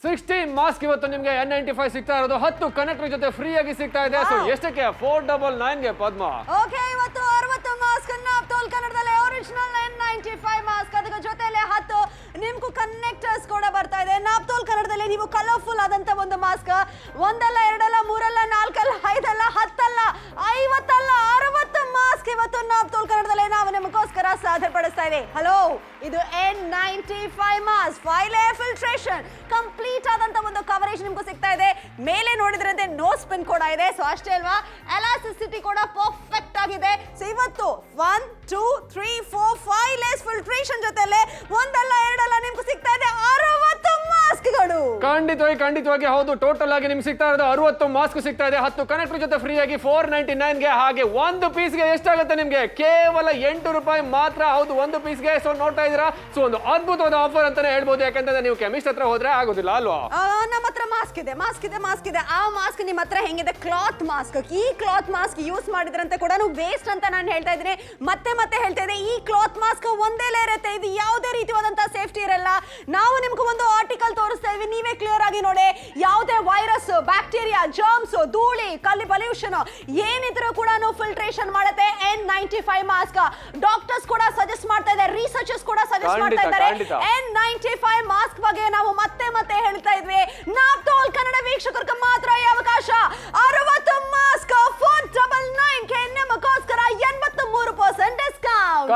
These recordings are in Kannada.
60 ಮಾಸ್ಕ್ ಇವತ್ತು ನಿಮಗೆ N95 ಸಿಗ್ತಾ ಇರೋದು 10 ಕನೆಕ್ಟರ್ ಜೊತೆ ಫ್ರೀ ಆಗಿ ಸಿಗ್ತಾ ಇದೆ. ಸೊ ಎಷ್ಟಕ್ಕೆ 499 ಗೆ ಪದ್ಮ. ಓಕೆ, ಇವತ್ತು 60 ಮಾಸ್ಕ್ ಅನ್ನ ತೋಲ್ ಕನ್ನಡದಲ್ಲಿ ಒರಿಜಿನಲ್ N95 ಮಾಸ್ಕ್ ಅದರ ಜೊತೆಲೆ 10 ನಿಮ್ಗೂ ಕನೆಕ್ಟರ್ಸ್ ಕೂಡ ಬರ್ತಾ ಇದೆ. ನಾಪ್ತೋಲ್ ಕನ್ನಡದಲ್ಲಿ ನೀವು ಕಲರ್ಫುಲ್ ಆದಂತ ಒಂದು ಮಾಸ್ಕ್ ಒಂದಲ್ಲ ಎರಡಲ್ಲ ಮೂರಲ್ಲ ನಾಲ್ಕಲ್ಲ ಐದಲ್ಲ 10 ಅಲ್ಲ 50 ಅಲ್ಲ 60 ಮಾಸ್ಕ್ ಇವತ್ತು ನಾಪ್ತೋಲ್ ಕನ್ನಡದಲ್ಲಿ ನಾವು ನಿಮಗೋಸ್ಕರ ಸಾಧನೆಪಡಿಸ್ತಾ ಇದೆ. ಹಲೋ, ಇದು N95 mask 5 layer filtration complete ಆದಂತ ಒಂದು ಕವರೇಜ್ ನಿಮ್ಗೂ ಸಿಗ್ತಾ ಇದೆ. ಮೇಲೆ ನೋಡಿದ್ರಂತೆ ನೋ ಸ್ಪಿನ್ ಕೂಡ ಇದೆ. ಸೊ ಅಷ್ಟೇ ಅಲ್ವಾ, ಎಲಾಸ್ಟಿಸಿಟಿ ಕೂಡ ಪರ್ಫೆಕ್ಟ್ ಆಗಿದೆ. ಸೊ ಇವತ್ತು 1 2 3 4 5 ಲೇಯರ್ಸ್ ಫಿಲ್ಟ್ರೇಷನ್ ಜೊತೆಲೆ ಒಂದಲ್ಲ ಎರಡಲ್ಲ ನಿಮ್ಗೂ ಸಿಗ್ತಾ ಇದೆ 60 ಮಾಸ್ಕ್ಗಳು. ಖಂಡಿತವಾಗಿ ಹೌದು. ಟೋಟಲ್ ಆಗಿ ನಿಮ್ಗೆ ಸಿಗ್ತಾ ಇರೋದು 60 ಮಾಸ್ಕ್ ಸಿಗ್ತಾ ಇದೆ. 10 ಕನೆಕ್ಟರ್ ಜೊತೆ ಫ್ರೀ ಆಗಿ 499 ಗೆ. ಹಾಗೆ ಒಂದು ಪೀಸ್ಗೆ ಎಷ್ಟಾಗುತ್ತೆ ನಿಮ್ಗೆ? ಕೇವಲ 8 ರೂಪಾಯಿ ಮಾತ್ರ. ಹೌದು, ಒಂದು ಪೀಸ್ಗೆ. ಸೊ ನೋಡ್ತಾ ಇದೀರಾ, ಸೊ ಒಂದು ಅದ್ಭುತವಾದ ಆಫರ್ ಅಂತಾನೆ ಹೇಳ್ಬೋದು. ಯಾಕಂತಂದ್ರೆ ನೀವು ಕೆಮಿಸ್ಟ್ ಹತ್ರ ಹೋದ್ರೆ ಆಗೋದಿಲ್ಲ ಅಲ್ವಾ? ನಮ್ಮ ಹತ್ರ ಮಾಸ್ಕ್ ಇದೆ. ಆ ಮಾಸ್ಕ್ ನಿಮ್ಮ ಹತ್ರ ಹೆಂಗಿದೆ? Cloth mask. ಈ ಕ್ಲಾತ್ ಮಾಸ್ಕ್ ಯೂಸ್ ಮಾಡಿದ್ರಂತೆ ಕೂಡ ವೇಸ್ಟ್ ಅಂತ ನಾನು ಹೇಳ್ತಾ ಇದ್ದೀನಿ. ಮತ್ತೆ ಹೇಳ್ತಾ ಇದ್ದೀನಿ, ಈ ಕ್ಲಾತ್ ಮಾಸ್ಕ್ ಒಂದೇ ಲೇಯರ್ ಇರುತ್ತೆ. ಇದು ಯಾವುದೇ ರೀತಿಯಾದಂತಹ ಸೇಫ್ಟಿ ಇರಲ್ಲ. ನಾವು ನಿಮ್ಗೆ ಒಂದು ಆರ್ಟಿಕಲ್ ತೋರಿಸ್ತಾ ಇದೀವಿ, ನೀವೇ ಕ್ಲಿಯರ್ ಆಗಿ ನೋಡಿ. ಯಾವುದೇ ವೈರಸ್, ಬ್ಯಾಕ್ಟೀರಿಯಾ, ಜರ್ಮ್ಸ್, ಧೂಳಿ, ಕಲ್ಲಿ, ಪೊಲ್ಯೂಷನ್ ಏನಿದ್ರು ಕೂಡ ಫಿಲ್ಟ್ರೇಷನ್ ಮಾಡುತ್ತೆ N95 ಮಾಸ್ಕ್. ಡಾಕ್ಟರ್ಸ್ ಕೂಡ ಸಜೆಸ್ಟ್ ಮಾಡ್ತಾ ಇದ್ದಾರೆ, ರಿಸರ್ಚರ್ಸ್ ಕೂಡ ಸಜೆಸ್ಟ್ ಮಾಡ್ತಾ ಇದ್ದಾರೆ. N95 ಮಾಸ್ಕ್ ಬಗ್ಗೆ ನಾವು ಮತ್ತೆ ಹೇಳ್ತಾ ಇದ್ವಿ. ನಾಪ್ತೋಲ್ ಕನ್ನಡ ವೀಕ್ಷಕರಿಗೆ ಮಾತ್ರ ಈ ಅವಕಾಶ. 60 ಮಾಸ್ಕ್ 499 ಗೆ ನಿಮಗೋಸ್ಕರ 83% ಡಿಸ್ಕೌಂಟ್.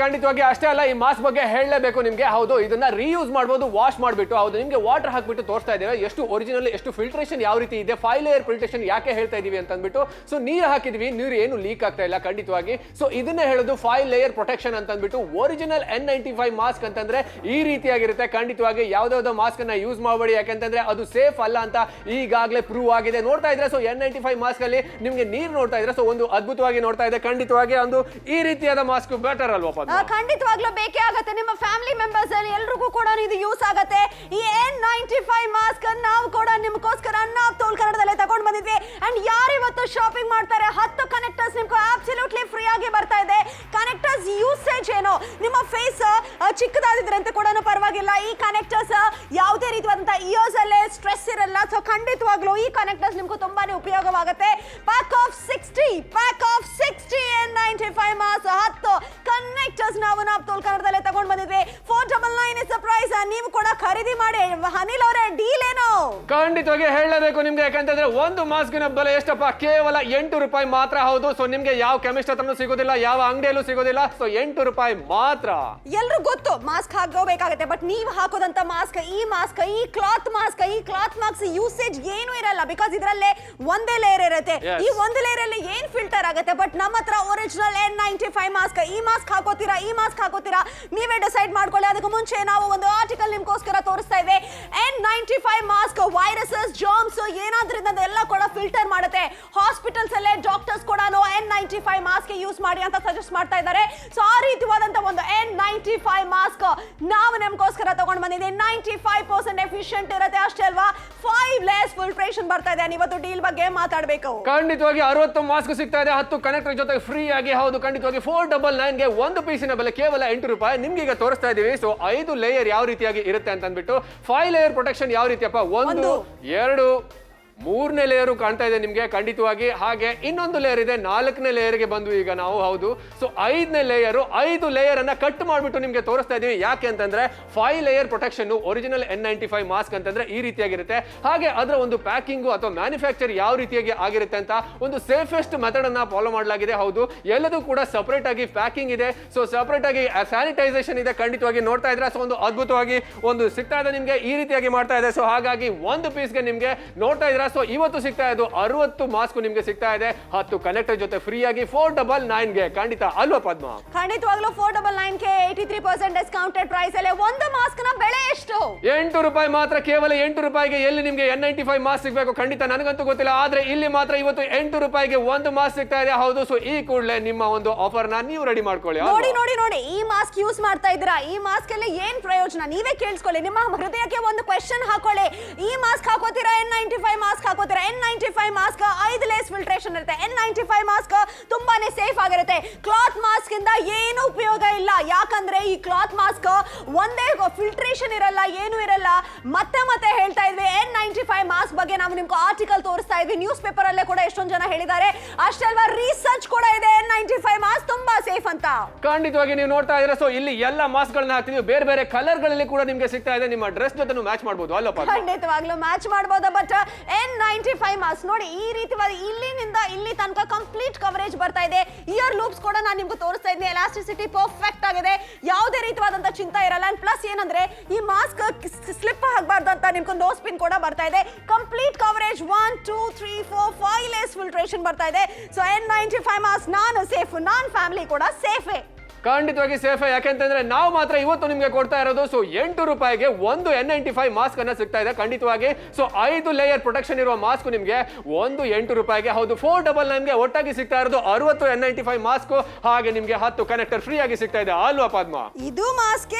ಖಂಡಿತವಾಗಿ ಅಷ್ಟೇ ಅಲ್ಲ, ಈ ಮಾಸ್ಕ್ ಬಗ್ಗೆ ಹೇಳಲೇಬೇಕು ನಿಮ್ಗೆ. ಹೌದು, ಇದನ್ನ ರೀಯೂಸ್ ಮಾಡಬಹುದು, ವಾಶ್ ಮಾಡ್ಬಿಟ್ಟು. ಹೌದು, ನಿಮ್ಗೆ ವಾಟರ್ ಹಾಕ್ಬಿಟ್ಟು ತೋರಿಸ್ತಾ ಇದ್ದೇವೆ ಎಷ್ಟು ಒರಿಜಿನಲ್, ಎಷ್ಟು ಫಿಲ್ಟ್ರೇಷನ್ ಯಾವ ರೀತಿ ಇದೆ. 5 ಲೇಯರ್ ಫಿಲ್ಟ್ರೇಷನ್ ಯಾಕೆ ಹೇಳ್ತಾ ಇದೀವಿ ಅಂತ ಅಂದ್ಬಿಟ್ಟು, ಸೊ ನೀರು ಹಾಕಿದ್ವಿ, ನೀರು ಏನು ಲೀಕ್ ಆಗ್ತಾ ಇಲ್ಲ ಖಂಡಿತವಾಗಿ. ಸೊ ಇದನ್ನೇ ಹೇಳೋದು 5 ಲೇಯರ್ ಪ್ರೊಟೆಕ್ಷನ್ ಅಂತ ಅಂದ್ಬಿಟ್ಟು. ಒರಿಜಿನಲ್ N95 ಮಾಸ್ಕ್ ಅಂತಂದ್ರೆ ಈ ರೀತಿಯಾಗಿರುತ್ತೆ. ಖಂಡಿತವಾಗಿ ಯಾವ್ದಾವ್ದೋ ಮಾಸ್ಕ್ ಅನ್ನ ಯೂಸ್ ಮಾಡಬೇಡಿ, ಯಾಕಂತಂದ್ರೆ ಅದು ಸೇಫ್ ಅಲ್ಲ ಅಂತ ಈಗಾಗಲೇ ಪ್ರೂವ್ ಆಗಿದೆ. ನೋಡ್ತಾ ಇದ್ರೆ, ಸೊ N95 ಮಾಸ್ಕ್ ಅಲ್ಲಿ ನಿಮ್ಗೆ ನೀರು ನೋಡ್ತಾ ಇದ್ರೆ, ಸೊ ಒಂದು ಅದ್ಭುತವಾಗಿ ನೋಡ್ತಾ ಇದೆ. ಖಂಡಿತವಾಗಿ ಒಂದು ಈ ರೀತಿಯಾದ ಮಾಸ್ಕ್ ಬೆಟರ್ ಅಲ್ವಾ? ಖಂಡಿತವಾಗ್ಲೂ ಬೇಕೇ ಆಗುತ್ತೆ. ನಿಮ್ಮ ಫ್ಯಾಮಿಲಿ ಮೆಂಬರ್ಸ್ ಅಲ್ಲಿ ಎಲ್ರಿಗೂ ಕೂಡ ಇದು ಯೂಸ್ ಆಗುತ್ತೆ. ಈ N95 ಮಾಸ್ಕ್ ನಾವು ಕೂಡ ನಿಮ್ಗೋಸ್ಕರ ನಾಪ್ತೋಲ್ ಕನ್ನಡದಲ್ಲೇ ತಗೊಂಡ್ ಬಂದಿದ್ವಿ. ಅಂಡ್ ಯಾರು ಇವತ್ತು ಶಾಪಿಂಗ್ ಮಾಡ್ತಾರೆ, 10 ಕನೆಕ್ಟರ್ಸ್ ನಿಮ್ಗೆ ಅಬ್ಸಲ್ಯೂಟ್ಲಿ ಫ್ರೀ ಆಗಿ ಬರ್ತಾ ಇದೆ. ಕನೆಕ್ಟರ್ಸ್ ಯೂಸೇಜ್ ಏನು, ನಿಮ್ಮ ಫೇಸ್ ಚಿಕ್ಕದಾದಿದ್ರಂತೆ ಕೂಡ ಪರವಾಗಿಲ್ಲ. ಈ ಕನೆಕ್ಟರ್ಸ್ ಯಾವುದೇ ರೀತಿಯಾದಂತಹ ಇಯರ್ಸ್ ಅಲ್ಲೇ ಸ್ಟ್ರೆಸ್ ಇರಲ್ಲ. ಸೊ ಖಂಡಿತವಾಗ್ಲೂ ಈ ಕನೆಕ್ಟರ್ಸ್ ನಿಮ್ಗೂ ತುಂಬಾನೇ ಉಪಯೋಗವಾಗುತ್ತೆ. Pack of 60 N95 mask 10 connectors ನಾವು ನಾಪ್ತೋಲ್ ಕನ್ನಡದಲ್ಲೇ ತಗೊಂಡ್ ಬಂದಿದ್ವಿ. 499 ಇಸ್ ದ ಪ್ರೈಸ್. ನೀವು ಕೂಡ ಖರೀದಿ ಮಾಡಿ. ಅನಿಲ್ ಅವರೇ, ಡೀಲ್ ಏನು? ಖಂಡಿತವಾಗಿ ಹೇಳಲೇಬೇಕು ನಿಮ್ಗೆ, ಯಾಕಂತಂದ್ರೆ ಒಂದು ಮಾಸ್ಕಿನ ಬೆಲೆ ಎಷ್ಟಪ್ಪ? ಕೇವಲ 8 ರೂಪಾಯಿ ಮಾತ್ರ. ಹೌದು, ಸೊ ನಿಮ್ಗೆ ಯಾವ ಕೆಮಿಸ್ಟ್ ಹತ್ರನೂ ಸಿಗೋದಿಲ್ಲ, ಯಾವ ಅಂಗಡಿಯಲ್ಲೂ ಸಿಗೋದಿಲ್ಲ. ಸೊ 8 ರೂಪಾಯಿ ಮಾತ್ರ. ಎಲ್ರು ಗೊತ್ತು ಮಾಸ್ಕ್ ಹಾಕೋಬೇಕಾಗುತ್ತೆ, ಬಟ್ ನೀವು ಹಾಕೋದಂತ ಮಾಸ್ಕ್, ಈ ಕ್ಲಾತ್ ಮಾಸ್ಕ್ ಯೂಸೇಜ್ ಏನು ಇರಲ್ಲ. ಬಿಕಾಸ್ ಇದರಲ್ಲೇ ಒಂದೇ ಲೇಯರ್ ಇರುತ್ತೆ. ಈ ಒಂದು ಲೇಯರ್ ಅಲ್ಲಿ ಏನ್ ಫಿಲ್ಟರ್ ಆಗುತ್ತೆ. ಬಟ್ ನಮ್ಮ ಹತ್ರ ಒರಿಜಿನಲ್ N95 ಮಾಸ್ಕ್. ಈ ಮಾಸ್ಕ್ ಹಾಕೋತೀರಾ ನೀವೇ ಡಿಸೈಡ್ ಮಾಡ್ಕೊಳ್ಳಿ. ಅದಕ್ಕೆ ಮುಂಚೆ ನಾವು ಒಂದು ಆರ್ಟಿಕಲ್ ನಿಮ್ಗೋಸ್ಕರ ತೋರಿಸ್ತಾ ಇದ್ವಿ. N95 ಮಾಸ್ಕ್ ವೈರಸಸ್, ಜರ್ಮ್ಸ್ ಏನಾದ್ರೂ ಎಲ್ಲ ಕೂಡ ಫಿಲ್ಟರ್ ಮಾಡುತ್ತೆ. ಹಾಸ್ಪಿಟಲ್ಸ್ ಅಲ್ಲೇ ಡಾಕ್ಟರ್ಸ್ ಕೂಡ N95 ಮಾಸ್ಕ್ ಯೂಸ್ ಮಾಡಿ ಅಂತ ಸಜೆಸ್ಟ್ ಮಾಡ್ತಾ ಇದ್ದಾರೆ. ಸೊ ಆ ರೀತಿಯಾದಂತ ಒಂದು N95 ಮಾಸ್ಕ್ ನಾವು ನಿಮ್ಗೋಸ್ಕರ ತಗೊಂಡ್ ಬಂದಿದ್ದೀವಿ. 95% ಎಫಿಷಿಯಂಟ್ ಇರುತ್ತೆ. ಅಷ್ಟೇ ಅಲ್ವಾ, 5 ಲೇಯರ್ಸ್ ಫಿಲ್ಟ್ರೇಷನ್ ಬರ್ತಾ ಇದೆ. ಇವತ್ತು ಡೀಲ್ ಬಗ್ಗೆ ಮಾತಾಡಬೇಕು. ಖಂಡಿತವಾಗಿ 60 ಮಾಸ್ಕ್ ಸಿಗ್ತಾ ಇದೆ, 10 ಕನೆಕ್ಟರ್ ಜೊತೆ ಫ್ರೀ ಆಗಿ. ಹೌದು, ಖಂಡಿತವಾಗಿ 499 ಗೆ ಒಂದು ಪೀಸಿನ ಬೆಲೆ ಕೇವಲ 8 ರೂಪಾಯಿ. ನಿಮ್ಗೆ ಈಗ ತೋರಿಸ್ತಾ ಇದೀವಿ. ಸೊ 5 ಲೇಯರ್ ಯಾವ ರೀತಿಯಾಗಿ ಇರುತ್ತೆ ಅಂತ ಅಂದ್ಬಿಟ್ಟು. 5 ಲೇಯರ್ ಪ್ರೊಟೆಕ್ಷನ್ ಯಾವ ರೀತಿಯಪ್ಪ? 1 2 3ನೇ ಲೇಯರು ಕಾಣ್ತಾ ಇದೆ ನಿಮ್ಗೆ ಖಂಡಿತವಾಗಿ. ಹಾಗೆ ಇನ್ನೊಂದು ಲೇಯರ್ ಇದೆ, 4ನೇ ಲೇಯರ್ಗೆ ಬಂದು ಈಗ ನಾವು. ಹೌದು, ಸೊ 5ನೇ ಲೇಯರು, 5 ಲೇಯರ್ ಅನ್ನ ಕಟ್ ಮಾಡ್ಬಿಟ್ಟು ನಿಮ್ಗೆ ತೋರಿಸ್ತಾ ಇದೀವಿ. ಯಾಕೆ ಅಂತಂದ್ರೆ 5 layer protection original N95 mask ಅಂತಂದ್ರೆ ಈ ರೀತಿಯಾಗಿರುತ್ತೆ. ಹಾಗೆ ಅದರ ಒಂದು ಪ್ಯಾಕಿಂಗು ಅಥವಾ ಮ್ಯಾನುಫ್ಯಾಕ್ಚರ್ ಯಾವ ರೀತಿಯಾಗಿ ಆಗಿರುತ್ತೆ ಅಂತ ಒಂದು ಸೇಫೆಸ್ಟ್ ಮೆಥಡ್ ಅನ್ನ ಫಾಲೋ ಮಾಡಲಾಗಿದೆ. ಹೌದು, ಎಲ್ಲದೂ ಕೂಡ ಸಪರೇಟ್ ಆಗಿ ಪ್ಯಾಕಿಂಗ್ ಇದೆ. ಸೊ ಸಪರೇಟ್ ಆಗಿ ಸ್ಯಾನಿಟೈಸೇಷನ್ ಇದೆ. ಖಂಡಿತವಾಗಿ ನೋಡ್ತಾ ಇದ್ರೆ, ಸೊ ಒಂದು ಅದ್ಭುತವಾಗಿ ಒಂದು ಸಿಗ್ತಾ ಇದೆ ನಿಮ್ಗೆ, ಈ ರೀತಿಯಾಗಿ ಮಾಡ್ತಾ ಇದೆ. ಸೊ ಹಾಗಾಗಿ ಒಂದು ಪೀಸ್ಗೆ ನಿಮ್ಗೆ ನೋಡ್ತಾ ಇದ್ರೆ, ಸೊ ಇವತ್ತು ಸಿಗ್ತಾ ಇದೆ 60 ಮಾಸ್ಕ್ ನಿಮ್ಗೆ ಸಿಗ್ತಾ ಇದೆ 10 ಕನೆಕ್ಟರ್ ಜೊತೆ ಫ್ರೀ ಆಗಿ 499 ಗೆ. ಖಂಡಿತ ಅಲ್ವಾ ಪದ್ಮ? ಖಂಡಿತವಾಗ್ಲೂ 499 ಗೆ 83% ಡಿಸ್ಕೌಂಟೆಡ್ ಪ್ರೈಸ್ ಅಲ್ಲಿ ಒಂದು ಮಾಸ್ಕ್ ನ ಬೆಲೆ ಎಷ್ಟು? 8 ರೂಪಾಯಿ ಮಾತ್ರ. ಕೇವಲ 8 ರೂಪಾಯಿಗೆ ಎಲ್ಲಿ ನಿಮ್ಗೆ N95 ಮಾಸ್ಕ್ ಸಿಗಬೇಕು? ಖಂಡಿತ ನನಗಂತೂ ಗೊತ್ತಿಲ್ಲ. ಆದ್ರೆ ಇಲ್ಲಿ ಮಾತ್ರ ಇವತ್ತು 8 ರೂಪಾಯಿಗೆ ಒಂದು ಮಾಸ್ಕ್ ಸಿಗ್ತಾ ಇದೆ. ಹೌದು, ಸೊ ಈ ಕೂಡಲೇ ನಿಮ್ಮ ಒಂದು ಆಫರ್ ನ ನೀವು ರೆಡಿ ಮಾಡ್ಕೊಳ್ಳಿ. ನೋಡಿ, ಈ ಮಾಸ್ಕ್ ಯೂಸ್ ಮಾಡ್ತಾ ಇದ್ದೀರಾ? ಈ ಮಾಸ್ಕ್ ಅಲ್ಲಿ ಏನ್ ಪ್ರಯೋಜನ ನೀವೇ ಕೇಳಿಸ್ಕೊಳ್ಳಿ. ನಿಮ್ಮ ಹೃದಯಕ್ಕೆ ಒಂದು ಕ್ವೆಶ್ಚನ್ ಹಾಕೊಳ್ಳಿ. ಈ ಮಾಸ್ಕ್ ಹಾಕೋತೀರಾ? N95 ಮಾಸ್ಕ್ ಮಾಸ್ಕ್ ಹಾಕೋತೀರಾ N95 ಮಾಸ್ಕ್ 5 ಲೇಯರ್ಸ್ ಫಿಲ್ಟ್ರೇಷನ್ ಇರುತ್ತೆ. N95 ಮಾಸ್ಕ್ ತುಂಬಾನೇ ಸೇಫ್ ಆಗಿರುತ್ತೆ. ಕ್ಲಾತ್ ಮಾಸ್ಕ್ ಇಂದ ಏನು ಉಪಯೋಗ ಇಲ್ಲ, ಯಾಕಂದ್ರೆ ಈ ಕ್ಲಾತ್ ಮಾಸ್ಕ್ ಒಂದೇ ಫಿಲ್ಟ್ರೇಷನ್ ಇರಲ್ಲ, ಏನು ಇರಲ್ಲ. ಮತ್ತೆ ಮತ್ತೆ ಹೇಳ್ತಾ ಇದ್ವಿ N95 ಮಾಸ್ಕ್ ಬಗ್ಗೆ ನಾವು ನಿಮ್ಗೆ ಆರ್ಟಿಕಲ್ ತೋರಿಸ್ತಾ ಇದ್ವಿ, ನ್ಯೂಸ್ ಪೇಪರ್ ಅಲ್ಲೇ ಕೂಡ ಎಷ್ಟೊಂದು ಜನ ಹೇಳಿದ್ದಾರೆ. ಅಷ್ಟೇ ಅಲ್ವಾ, ರಿಸರ್ಚ್ ಕೂಡ ಇದೆ N95 ಮಾಸ್ಕ್ ತುಂಬಾ ಸೇಫ್ ಅಂತ. ಖಂಡಿತವಾಗಿ ನೀವು ನೋಡ್ತಾ ಇದ್ರೆ ಸೊ ಇಲ್ಲಿ ಎಲ್ಲ ಮಾಸ್ಕ್ ಗಳನ್ನ ಹಾಕ್ತಿದ್ವಿ, ಬೇರೆ ಬೇರೆ ಕಲರ್ ಗಳಲ್ಲಿ ಕೂಡ ನಿಮ್ಗೆ ಸಿಗ್ತಾ ಇದೆ. ನಿಮ್ಮ ಡ್ರೆಸ್ ಜೊತೆ ಮ್ಯಾಚ್ ಮಾಡಬಹುದು ಅಲ್ಲಪ್ಪ? ಖಂಡಿತವಾಗ್ಲೂ ಮ್ಯಾಚ್ ಮಾಡಬಹುದು. ಬಟ್ N95 ಮಾಸ್ಕ್ ನೋಡಿ ಈ ರೀತಿಯಾಗಿ ಇಲ್ಲಿನಿಂದ ಇಲ್ಲಿ ತನಕ ಕಂಪ್ಲೀಟ್ ಕವರೇಜ್ ಬರ್ತಾ ಇದೆ. ಇಯರ್ ಲೂಪ್ಸ್ ಕೂಡ ನಾನು ನಿಮ್ಗೆ ತೋರಿಸ್ತಾ ಇದ್ದೀನಿ, ಎಲಾಸ್ಟಿಸಿಟಿ ಪರ್ಫೆಕ್ಟ್ ಆಗಿದೆ, ಯಾವುದೇ ರೀತಿಯಾದಂತ ಚಿಂತೆ ಇರಲ್ಲ. ಅಂಡ್ ಪ್ಲಸ್ ಏನಂದ್ರೆ ಈ ಮಾಸ್ಕ್ ಸ್ಲಿಪ್ ಆಗಬಾರ್ದು ಅಂತ ನಿಮ್ಗೆ ನೋ ಸ್ಪಿನ್ ಕೂಡ ಬರ್ತಾ ಇದೆ. ಕಂಪ್ಲೀಟ್ ಕವರೇಜ್ 1 2 3 4 5 ಲೇಯರ್ಸ್ ಫಿಲ್ಟ್ರೇಷನ್ ಬರ್ತಾ ಇದೆ. ಸೊ N95 ಮಾಸ್ಕ್ ನಾನು ಸೇಫ್, ನನ್ನ ಫ್ಯಾಮಿಲಿ ಕೂಡ ಸೇಫೇ. ಖಂಡಿತವಾಗಿ ಸೇಫ್. ಯಾಕೆಂತಂದ್ರೆ ನಾವು ಮಾತ್ರ ಇವತ್ತು ನಿಮ್ಗೆ ಕೊಡ್ತಾ ಇರೋದು ಸೊ 8 ರೂಪಾಯಿಗೆ ಒಂದು N95 ಮಾಸ್ಕ್ ಅನ್ನ ಸಿಗ್ತಾ ಇದೆ ಖಂಡಿತವಾಗಿ. ಸೊ 5 ಲೇಯರ್ ಪ್ರೊಟೆಕ್ಷನ್ ಇರುವ ಮಾಸ್ಕ್ ನಿಮ್ಗೆ ಒಂದು 8 ರೂಪಾಯಿಗೆ. ಹೌದು, 499 ಒಟ್ಟಾಗಿ ಸಿಗ್ತಾ ಇರೋದು 60 N95 ಮಾಸ್ಕ್, ಹಾಗೆ ನಿಮ್ಗೆ 10 ಕನೆಕ್ಟರ್ ಫ್ರೀ ಆಗಿ ಸಿಗ್ತಾ ಇದೆ ಅಲ್ವಾ ಪದ್ಮ? ಇದು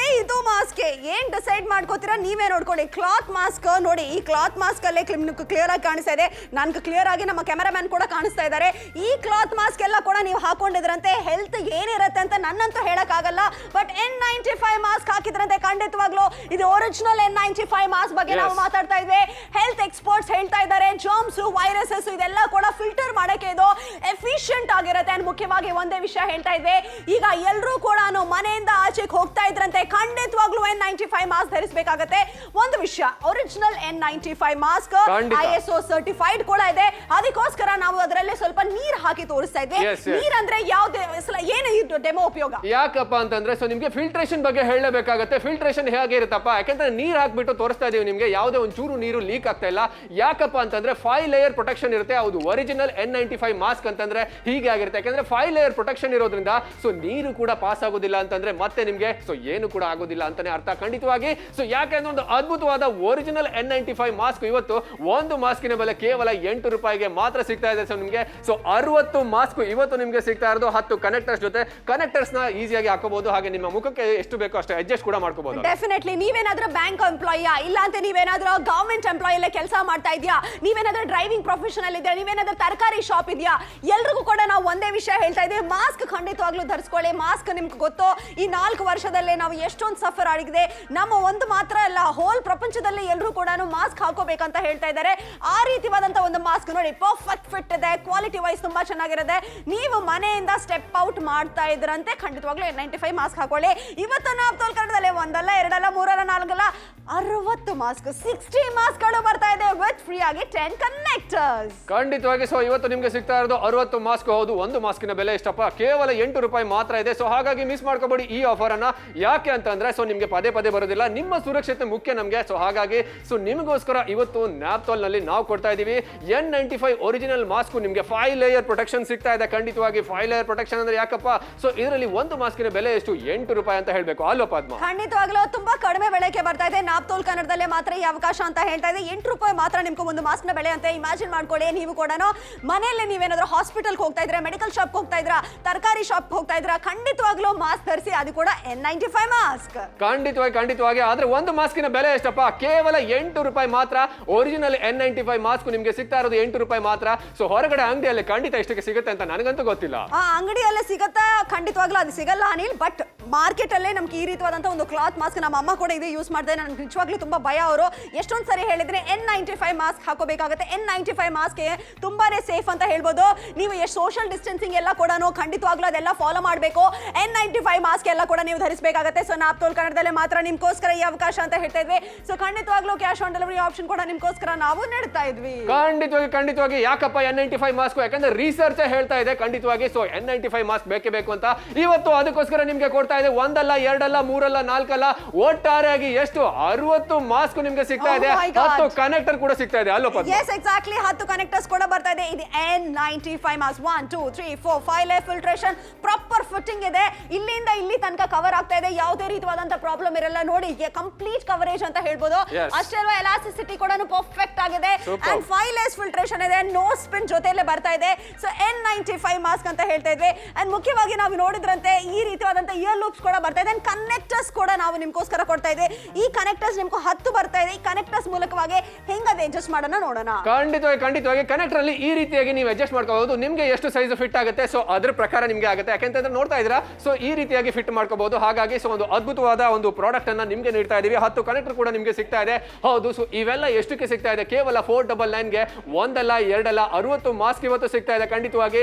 ಮಾಸ್ಕ್ ಏನ್ ಡಿಸೈಡ್ ಮಾಡ್ಕೋತೀರಾ ನೀವೇ ನೋಡ್ಕೊಳ್ಳಿ. ಕ್ಲಾತ್ ಮಾಸ್ಕ್ ನೋಡಿ, ಈ ಕ್ಲಾತ್ ಮಾಸ್ಕ್ ಅಲ್ಲೇ ಕ್ಲಿಯರ್ ಆಗಿ ಕಾಣಿಸ್ತಾ ಇದೆ, ನನ್ಗೆ ಕ್ಲಿಯರ್ ಆಗಿ ನಮ್ಮ ಕ್ಯಾಮರಾಮನ್ ಕೂಡ ಕಾಣಿಸ್ತಾ ಇದ್ದಾರೆ. ಈ ಕ್ಲಾತ್ ಮಾಸ್ಕ್ ಎಲ್ಲ ಕೂಡ ನೀವು ಹಾಕೊಂಡಿದ್ರಂತೆ ಹೆಲ್ತ್ ಏನಿರುತ್ತೆ ಅಂತ ನನ್ನಂತೂ ಹೇಳಕ್ಕಾಗಲ್ಲ. ಬಟ್ N95 ಮಾಸ್ಕ್ ಹಾಕಿದ್ರಂತೆ ಖಂಡಿತವಾಗ್ಲೂ ಇದು ಒರಿಜಿನಲ್ N95 ಮಾಸ್ಕ್ ಬಗ್ಗೆ ನಾವು ಮಾತಾಡ್ತಾ ಇದ್ವಿ. ಹೆಲ್ತ್ ಎಕ್ಸ್ಪರ್ಟ್ಸ್ ಹೇಳ್ತಾ ಇದ್ದಾರೆ ಜರ್ಮ್ಸ್, ವೈರಸಸ್ ಇದೆಲ್ಲ ಕೂಡ ಫಿಲ್ಟರ್ ಮಾಡಕ್ಕೆ ಇದು ಎಫಿಷಿಯಂಟ್ ಆಗಿರುತ್ತೆ. ಅಂಡ್ ಮುಖ್ಯವಾಗಿ ಒಂದೇ ವಿಷಯ ಹೇಳ್ತಾ ಇದ್ವಿ, ಈಗ ಎಲ್ಲರೂ ಕೂಡ ಮನೆಯಿಂದ ಆಚೆಗೆ ಹೋಗ್ತಾ ಇದ್ರಂತೆ ಖಂಡಿತವಾಗ್ಲೂ N95 ಮಾಸ್ಕ್ ಧರಿಸಬೇಕಾಗತ್ತೆ. ಒಂದು ವಿಷಯ, original N95 mask ISO certified ಕೂಡ ಇದೆ, ಅದಕ್ಕೋಸ್ಕರ ನಾವು ಅದರಲ್ಲಿ ಸ್ವಲ್ಪ ನೀರ್ ಹಾಕಿ ತೋರಿಸ್ತಾ ಇದ್ವಿ. ನೀರ್ ಅಂದ್ರೆ ಯಾವ್ದು ಏನು ಇದು ಡೆಮೋ ಉಪಯೋಗ ಯಾಕಪ್ಪ ಅಂತಂದ್ರೆ ಸೊ ನಿಮ್ಗೆ ಫಿಲ್ಟ್ರೇಷನ್ ಬಗ್ಗೆ ಹೇಳಬೇಕಾಗತ್ತೆ. ಫಿಲ್ಟ್ರೇಷನ್ ಹೇಗೆ ಇರುತ್ತಪ್ಪ, ಯಾಕಂದ್ರೆ ನೀರ್ ಹಾಕ್ಬಿಟ್ಟು ತೋರಿಸ್ತಾ ಇದೀವಿ ನಿಮ್ಗೆ, ಯಾವುದೇ ಒಂದು ಚೂರು ನೀರು ಲೀಕ್ ಆಗ್ತಾ ಇಲ್ಲ. ಯಾಕಪ್ಪ ಅಂತಂದ್ರೆ 5 ಲೇಯರ್ ಪ್ರೊಟೆಕ್ಷನ್ ಇರುತ್ತೆ. ಹೌದು, ಒರಿಜಿನಲ್ N95 ಮಾಸ್ಕ್ ಅಂತಂದ್ರೆ ಹೀಗೆ ಆಗಿರುತ್ತೆ, ಯಾಕಂದ್ರೆ 5 ಲೇಯರ್ ಪ್ರೊಟೆಕ್ಷನ್ ಇರೋದ್ರಿಂದ ಸೊ ನೀರು ಕೂಡ ಪಾಸ್ ಆಗೋದಿಲ್ಲ ಅಂತಂದ್ರೆ ಮತ್ತೆ ನಿಮ್ಗೆ ಸೊ ಏನು ಕೂಡ ಆಗೋದಿಲ್ಲ ಅಂತಾನೆ ಅರ್ಥ ಖಂಡಿತವಾಗಿ. ಸೊ ಯಾಕಂದ್ರೆ ಒಂದು ಅದ್ಭುತವಾದ ಒರಿಜಿನಲ್ N95 ಮಾಸ್ಕ್ ಇವತ್ತು ಒಂದು ಮಾಸ್ಕಿನ ಬೆಲೆ ಕೇವಲ 8 ರೂಪಾಯಿಗೆ ಮಾತ್ರ ಸಿಗ್ತಾ ಇದೆ. ಸೊ ನಿಮ್ಗೆ ಸೊ 60 ಮಾಸ್ಕ್ ಇವತ್ತು ನಿಮ್ಗೆ ಸಿಗ್ತಾ ಇರೋದು 10 ಕನೆಕ್ಟರ್ಸ್ ಜೊತೆ. ಕನೆಕ್ಟರ್ಸ್ ನ ಈಸಿಯಾಗಿ ಹಾಕೋಬಹುದು, ಹಾಗೆ ನಿಮ್ಮ ಮುಖಕ್ಕೆ ಎಷ್ಟು ಬೇಕೋ ಅಷ್ಟು ಅಡ್ಜಸ್ಟ್ ಕೂಡ ಮಾಡ್ಕೋಬಹುದು. ಡೆಫಿನೆಟ್ಲಿ ನೀವೇನಾದ್ರೂ ಬ್ಯಾಂಕ್ ಎಂಪ್ಲಾಯಿಯಾ, ಇಲ್ಲ ಅಂತ ನೀವೇನಾದ್ರೂ ಗವರ್ಮೆಂಟ್ ಎಂಪ್ಲಾಯಿ ಅಲ್ಲೇ ಕೆಲಸ ಮಾಡ್ತಾ ಇದೆಯಾ, ನೀವೇನಾದ್ರೂ ಡ್ರೈವಿಂಗ್ ಪ್ರೊಫೆಷನಲ್ ಇದೆಯಾ, ನೀವೇನಾದ್ರೂ ತರಕಾರಿ ಶಾಪ್ ಇದೆಯಾ, ಎಲ್ರಿಗೂ ಕೂಡ ನಾವು ಒಂದೇ ವಿಷಯ ಹೇಳ್ತಾ ಇದ್ದೀವಿ, ಮಾಸ್ಕ್ ಖಂಡಿತವಾಗ್ಲೂ ಧರಿಸ್ಕೊಳ್ಳಿ. ಮಾಸ್ಕ್ ನಿಮ್ಗೆ ಗೊತ್ತು, ಈ 4 ವರ್ಷದಲ್ಲೇ ನಾವು ಎಷ್ಟೊಂದು ಸಫರ್ ಆಗಿದೆ. ನಮ್ಮ ಒಂದು ಮಾತ್ರ ಅಲ್ಲ, ಹೋಲ್ ಪ್ರಪಂಚದಲ್ಲಿ ಎಲ್ಲರೂ ಕೂಡ ಮಾಸ್ಕ್ ಹಾಕೋಬೇಕಂತ ಹೇಳ್ತಾ ಇದ್ದಾರೆ. ಆ ರೀತಿಯಾದಂತ ಒಂದು ಮಾಸ್ಕ್ ನೋಡಿ, ಪರ್ಫೆಕ್ಟ್ ಫಿಟ್ ಇದೆ, ಕ್ವಾಲಿಟಿ ವೈಸ್ ತುಂಬಾ ಚೆನ್ನಾಗಿರುತ್ತೆ. ನೀವು ಮನೆಯಿಂದ ಸ್ಟೆಪ್ ಔಟ್ ಮಾಡ್ತಾ ಇದ್ರಂತೆ ಖಂಡಿತವಾಗ್ಲೂ N95 ಮಾಸ್ಕ್ ಹಾಕೊಳ್ಳಿ. ಇವತ್ತು ನಾವು ಕನ್ನಡದಲ್ಲಿ ಒಂದಲ್ಲ, ಎರಡಲ್ಲ, ಮೂರಲ್ಲ, ನಾಲ್ಕಲ್ಲ, 60 ಮಾಸ್ಕ್, 60 ಮಾಸ್ಕ್ ಗಳು ಬರ್ತಾ ಇದೆ ವಿತ್ ಫ್ರೀ ಆಗಿ 10 ಕನೆಕ್ಟರ್ಸ್. ಖಂಡಿತವಾಗಿ ಸೊ ಇವತ್ತು ನಿಮ್ಗೆ ಸಿಗ್ತಾ ಇರೋದು 60 ಮಾಸ್ಕ್. ಹೌದು, ಒಂದು ಮಾಸ್ಕಿನ ಬೆಲೆ ಎಷ್ಟಪ್ಪ, ಕೇವಲ 8 ರೂಪಾಯಿ ಮಾತ್ರ ಇದೆ. ಸೊ ಹಾಗಾಗಿ ಮಿಸ್ ಮಾಡ್ಕೋಬೇಡಿ ಈ ಆಫರ್ ಅನ್ನ. ಯಾಕೆ ಅಂತಂದ್ರೆ ಸೊ ನಿಮ್ಗೆ ಪದೇ ಪದೇ ಬರೋದಿಲ್ಲ, ನಿಮ್ಮ ಸುರಕ್ಷತೆ ಮುಖ್ಯ ನಮ್ಗೆ. ಸೊ ಹಾಗಾಗಿ ಸೊ ನಿಮಗೋಸ್ಕರ ಇವತ್ತು ನ್ಯಾಪ್ತೋಲ್ ನಲ್ಲಿ ನಾವು ಕೊಡ್ತಾ ಇದೀವಿ N95 ಒರಿಜಿನಲ್ ಮಾಸ್ಕ್. ನಿಮ್ಗೆ 5 ಲೇಯರ್ ಪ್ರೊಟೆಕ್ಷನ್ ಸಿಗ್ತಾ ಇದೆ ಖಂಡಿತವಾಗಿ. 5 ಲೇಯರ್ ಪ್ರೊಟೆಕ್ಷನ್ ಅಂದ್ರೆ ಯಾಕಪ್ಪ, ಸೊ ಇದರಲ್ಲಿ ಒಂದು ಮಾಸ್ಕಿನ ಬೆಲೆ ಎಷ್ಟು, 8 ರೂಪಾಯಿ ಅಂತ ಹೇಳ್ಬೇಕು ಅಲ್ವಾ ಪದ್ಮ? ಖಂಡಿತವಾಗ್ಲೂ ತುಂಬಾ ಕಡಿಮೆ ಬೆಲೆಗೆ ಬರ್ತಾ ಇದೆ. ನಾಪ್ತೋಲ್ ಕನ್ನಡದಲ್ಲೇ ಮಾತ್ರ ಈ ಅವಕಾಶ ಅಂತ ಹೇಳ್ತಾ ಇದೆ. 8 ರೂಪಾಯಿ ಮಾತ್ರ ನಿಮ್ಗೆ ಒಂದು ಮಾಸ್ಕ್ ನ ಬೆಲೆ ಅಂತ ಇಮ್ಯಾಜಿನ್ ಮಾಡ್ಕೊಳ್ಳಿ. ನೀವು ಕೂಡ ಮನೆಯಲ್ಲಿ ನೀವೇನಾದ್ರೂ ಹಾಸ್ಪಿಟಲ್ ಹೋಗ್ತಾ ಇದ್ರೆ, ಮೆಡಿಕಲ್ ಶಾಪ್ ಹೋಗ್ತಾ ಇದ್ರ, ತರಕಾರಿ ಶಾಪ್ ಹೋಗ್ತಾ ಇದ್ರ, ಖಂಡಿತವಾಗ್ಲೂ ಮಾಸ್ಕ್ ಧರಿಸಿ, ಅದು ಕೂಡ N95 ಮಾಸ್ಕ್. ಖಂಡಿತವಾಗಿ. ಆದ್ರೆ ಒಂದು ಮಾಸ್ಕಿನ ಬೆಲೆ ಎಷ್ಟಪ್ಪ, ಕೇವಲ 8 ರೂಪಾಯಿ ಮಾತ್ರ. ಒರಿಜಿನಲ್ N95 ಮಾಸ್ಕ್ ನಿಮ್ಗೆ ಸಿಗ್ತಾ ಇರೋದು 8 ರೂಪಾಯಿ ಮಾತ್ರ. ಸೊ ಹೊರಗಡೆ ಅಂಗಡಿಯಲ್ಲಿ ಖಂಡಿತ ಇಷ್ಟಕ್ಕೆ ಸಿಗುತ್ತೆ ಅಂತ ನನಗಂತೂ ಗೊತ್ತಿಲ್ಲ. ಆ ಅಂಗಡಿಯಲ್ಲೇ ಸಿಗತ್ತಾ, ಖಂಡಿತವಾಗ್ಲೂ ಅದು ಸಿಗಲ್ಲ ಅನಿಲ್. ಬಟ್ ಮಾರ್ಕೆಟ್ ಅಲ್ಲೇ ನಮ್ಗೆ ಈ ರೀತಿಯಾದಂತ ಒಂದು ಕ್ಲಾತ್ ಮಾಸ್ಕ್, ನಮ್ಮ ಅಮ್ಮ ಕೂಡ ಇದೆ ಯೂಸ್ ಮಾಡ್ತಾರೆ, ನನಗೆ ನಿಜವಾಗ್ಲೂ ತುಂಬಾ ಭಯ. ಅವರು ಎಷ್ಟೊಂದು ಸರಿ ಹೇಳಿದ್ರೆ N95 ಮಾಸ್ಕ್ ಹಾಕೋಬೇಕಾಗುತ್ತೆ. N95 ಮಾಸ್ಕ್ ತುಂಬಾನೇ ಸೇಫ್ ಅಂತ ಹೇಳ್ಬೋದು. ನೀವು ಎಷ್ಟು ಸೋಷಿಯಲ್ ಡಿಸ್ಟೆನ್ಸಿಂಗ್ ಎಲ್ಲ ಕೂಡ ಖಂಡಿತವಾಗ್ಲೂ ಅದೆಲ್ಲ ಫಾಲೋ ಮಾಡಬೇಕು. N95 ಮಾಸ್ಕ್ ಎಲ್ಲ ಕೂಡ ನೀವು ಧರಿಸಬೇಕಾಗುತ್ತೆ. ಸೊ ನಾಪ್ತೋಲ್ ಕನ್ನಡದಲ್ಲೇ ಮಾತ್ರ ನಿಮ್ಗೋಸ್ಕರ ಈ ಅವಕಾಶ ಅಂತ ಹೇಳ್ತಾ ಇದ್ವಿ. ಸೊ ಖಂಡಿತವಾಗ್ಲೂ ಕ್ಯಾಶ್ ಆನ್ ಡೆಲಿವರಿ ಆಪ್ಷನ್ ಕೂಡ ನಿಮ್ಗೋಸ್ಕರ ನಾವು ನೀಡ್ತಾ ಇದ್ವಿ. ಖಂಡಿತವಾಗಿ. ಯಾಕಪ್ಪ N95 ಮಾಸ್ಕ್, ಯಾಕಂದ್ರೆ ರಿಸರ್ಚ್ ಹೇಳ್ತಾ ಇದೆ ಖಂಡಿತವಾಗಿ ಸೊ N95 ಮಾಸ್ಕ್ ಬೇಕೇ ಬೇಕು ಅಂತ. ಇವತ್ತು ಅದಕ್ಕೋಸ್ಕರ ನಿಮ್ಗೆ ಕೊಡ್ತಾ ಇದೆ ಒಂದಲ್ಲ, ಎರಡಲ್ಲ, ಮೂರಲ್ಲ, ನಾಲ್ಕಲ್ಲ, ಒಟ್ಟಾರೆಯಾಗಿ ಎಷ್ಟು 60 ಮಾಸ್ಕ್ ನಿಮ್ಗೆ ಸಿಗ್ತಾ ಇದೆ. 10 ಕನೆಕ್ಟರ್ ಕೂಡ ಸಿಗ್ತಾ ಇದೆ ಅಲ್ಲೋ ಪದ್ಮ? ಎಸ್ ಎಕ್ಸಾಕ್ಟ್ಲಿ, 10 ಕನೆಕ್ಟರ್ಸ್ ಕೂಡ ಬರ್ತಾ ಇದೆ. ಇದು N95 mask 1 2 3 4 5 layer filtration, proper fitting ಇದೆ. ಇಲ್ಲಿಂದ ಇಲ್ಲಿ ತನಕ ಕವರ್ ಆಗ್ತಾ ಇದೆ, ಯಾವುದೇ ರೀತಿಯಾದಂತ ಪ್ರಾಬ್ಲಮ್ ಇರಲ್ಲ. ನೋಡಿ, ಕಂಪ್ಲೀಟ್ ಕವರೇಜ್ ಅಂತ ಹೇಳ್ಬೋದು. ಅಷ್ಟೇ ಅಲ್ವಾ, ಎಲಾಸ್ಟಿಸಿಟಿ ಕೂಡ ಪರ್ಫೆಕ್ಟ್ ಆಗಿದೆ. ಅಂಡ್ 5 ಲೇಯರ್ಸ್ ಫಿಲ್ಟ್ರೇಷನ್ ಇದೆ, ನೋ ಸ್ಪಿನ್ ಜೊತೆಯಲ್ಲೇ ಬರ್ತಾ ಇದೆ. ಸೊ N95 ಮಾಸ್ಕ್ ಅಂತ ಹೇಳ್ತಾ ಇದ್ವಿ. ಅಂಡ್ ಮುಖ್ಯವಾಗಿ ನಾವು ನೋಡಿದ್ರಂತೆ ಈ ರೀತಿಯಾದಂತ ಇಯರ್ ಎಂವೆಲೋಪ್ಸ್ ಕೂಡ ಬರ್ತಾ ಇದೆ, ಕನೆಕ್ಟರ್ಸ್ ಕೂಡ ನಾವು ನಿಮ್ಗೋಸ್ಕರ ಕೊಡ್ತಾ ಇದೆ. ಈ ಕನೆಕ್ಟರ್ಸ್ ನಿಮ್ಗೆ 10 ಬರ್ತಾ ಇದೆ. ಈ ಕನೆಕ್ಟರ್ಸ್ ಮೂಲಕವಾಗಿ ಹೆಂಗದೆ ಅಡ್ಜಸ್ಟ್ ಮಾಡೋಣ ನೋಡೋಣ. ಖಂಡಿತವಾಗಿ ಕನೆಕ್ಟರ್ ಅಲ್ಲಿ ಈ ರೀತಿಯಾಗಿ ನೀವು ಅಡ್ಜಸ್ಟ್ ಮಾಡ್ಕೋಬಹುದು. ನಿಮ್ಗೆ ಎಷ್ಟು ಸೈಜ್ ಫಿಟ್ ಆಗುತ್ತೆ ಸೊ ಅದ್ರ ಪ್ರಕಾರ ನಿಮ್ಗೆ ಆಗುತ್ತೆ. ಯಾಕೆಂತಂದ್ರೆ ನೋಡ್ತಾ ಇದ್ದೀರಾ ಸೊ ಈ ರೀತಿಯಾಗಿ ಫಿಟ್ ಮಾಡ್ಕೋಬಹುದು. ಹಾಗಾಗಿ ಸೊ ಒಂದು ಅದ್ಭುತವಾದ ಒಂದು ಪ್ರಾಡಕ್ಟ್ ಅನ್ನ ನಿಮ್ಗೆ ನೀಡ್ತಾ ಇದೀವಿ. 10 ಕನೆಕ್ಟರ್ ಕೂಡ ನಿಮ್ಗೆ ಸಿಗ್ತಾ ಇದೆ. ಹೌದು, ಸೊ ಇವೆಲ್ಲ ಎಷ್ಟಕ್ಕೆ ಸಿಗ್ತಾ ಇದೆ? ಕೇವಲ 499 ಗೆ ಒಂದಲ್ಲ ಎರಡಲ್ಲ 60 ಮಾಸ್ಕ್ ಇವತ್ತು ಸಿಗ್ತಾ ಇದೆ. ಖಂಡಿತವಾಗಿ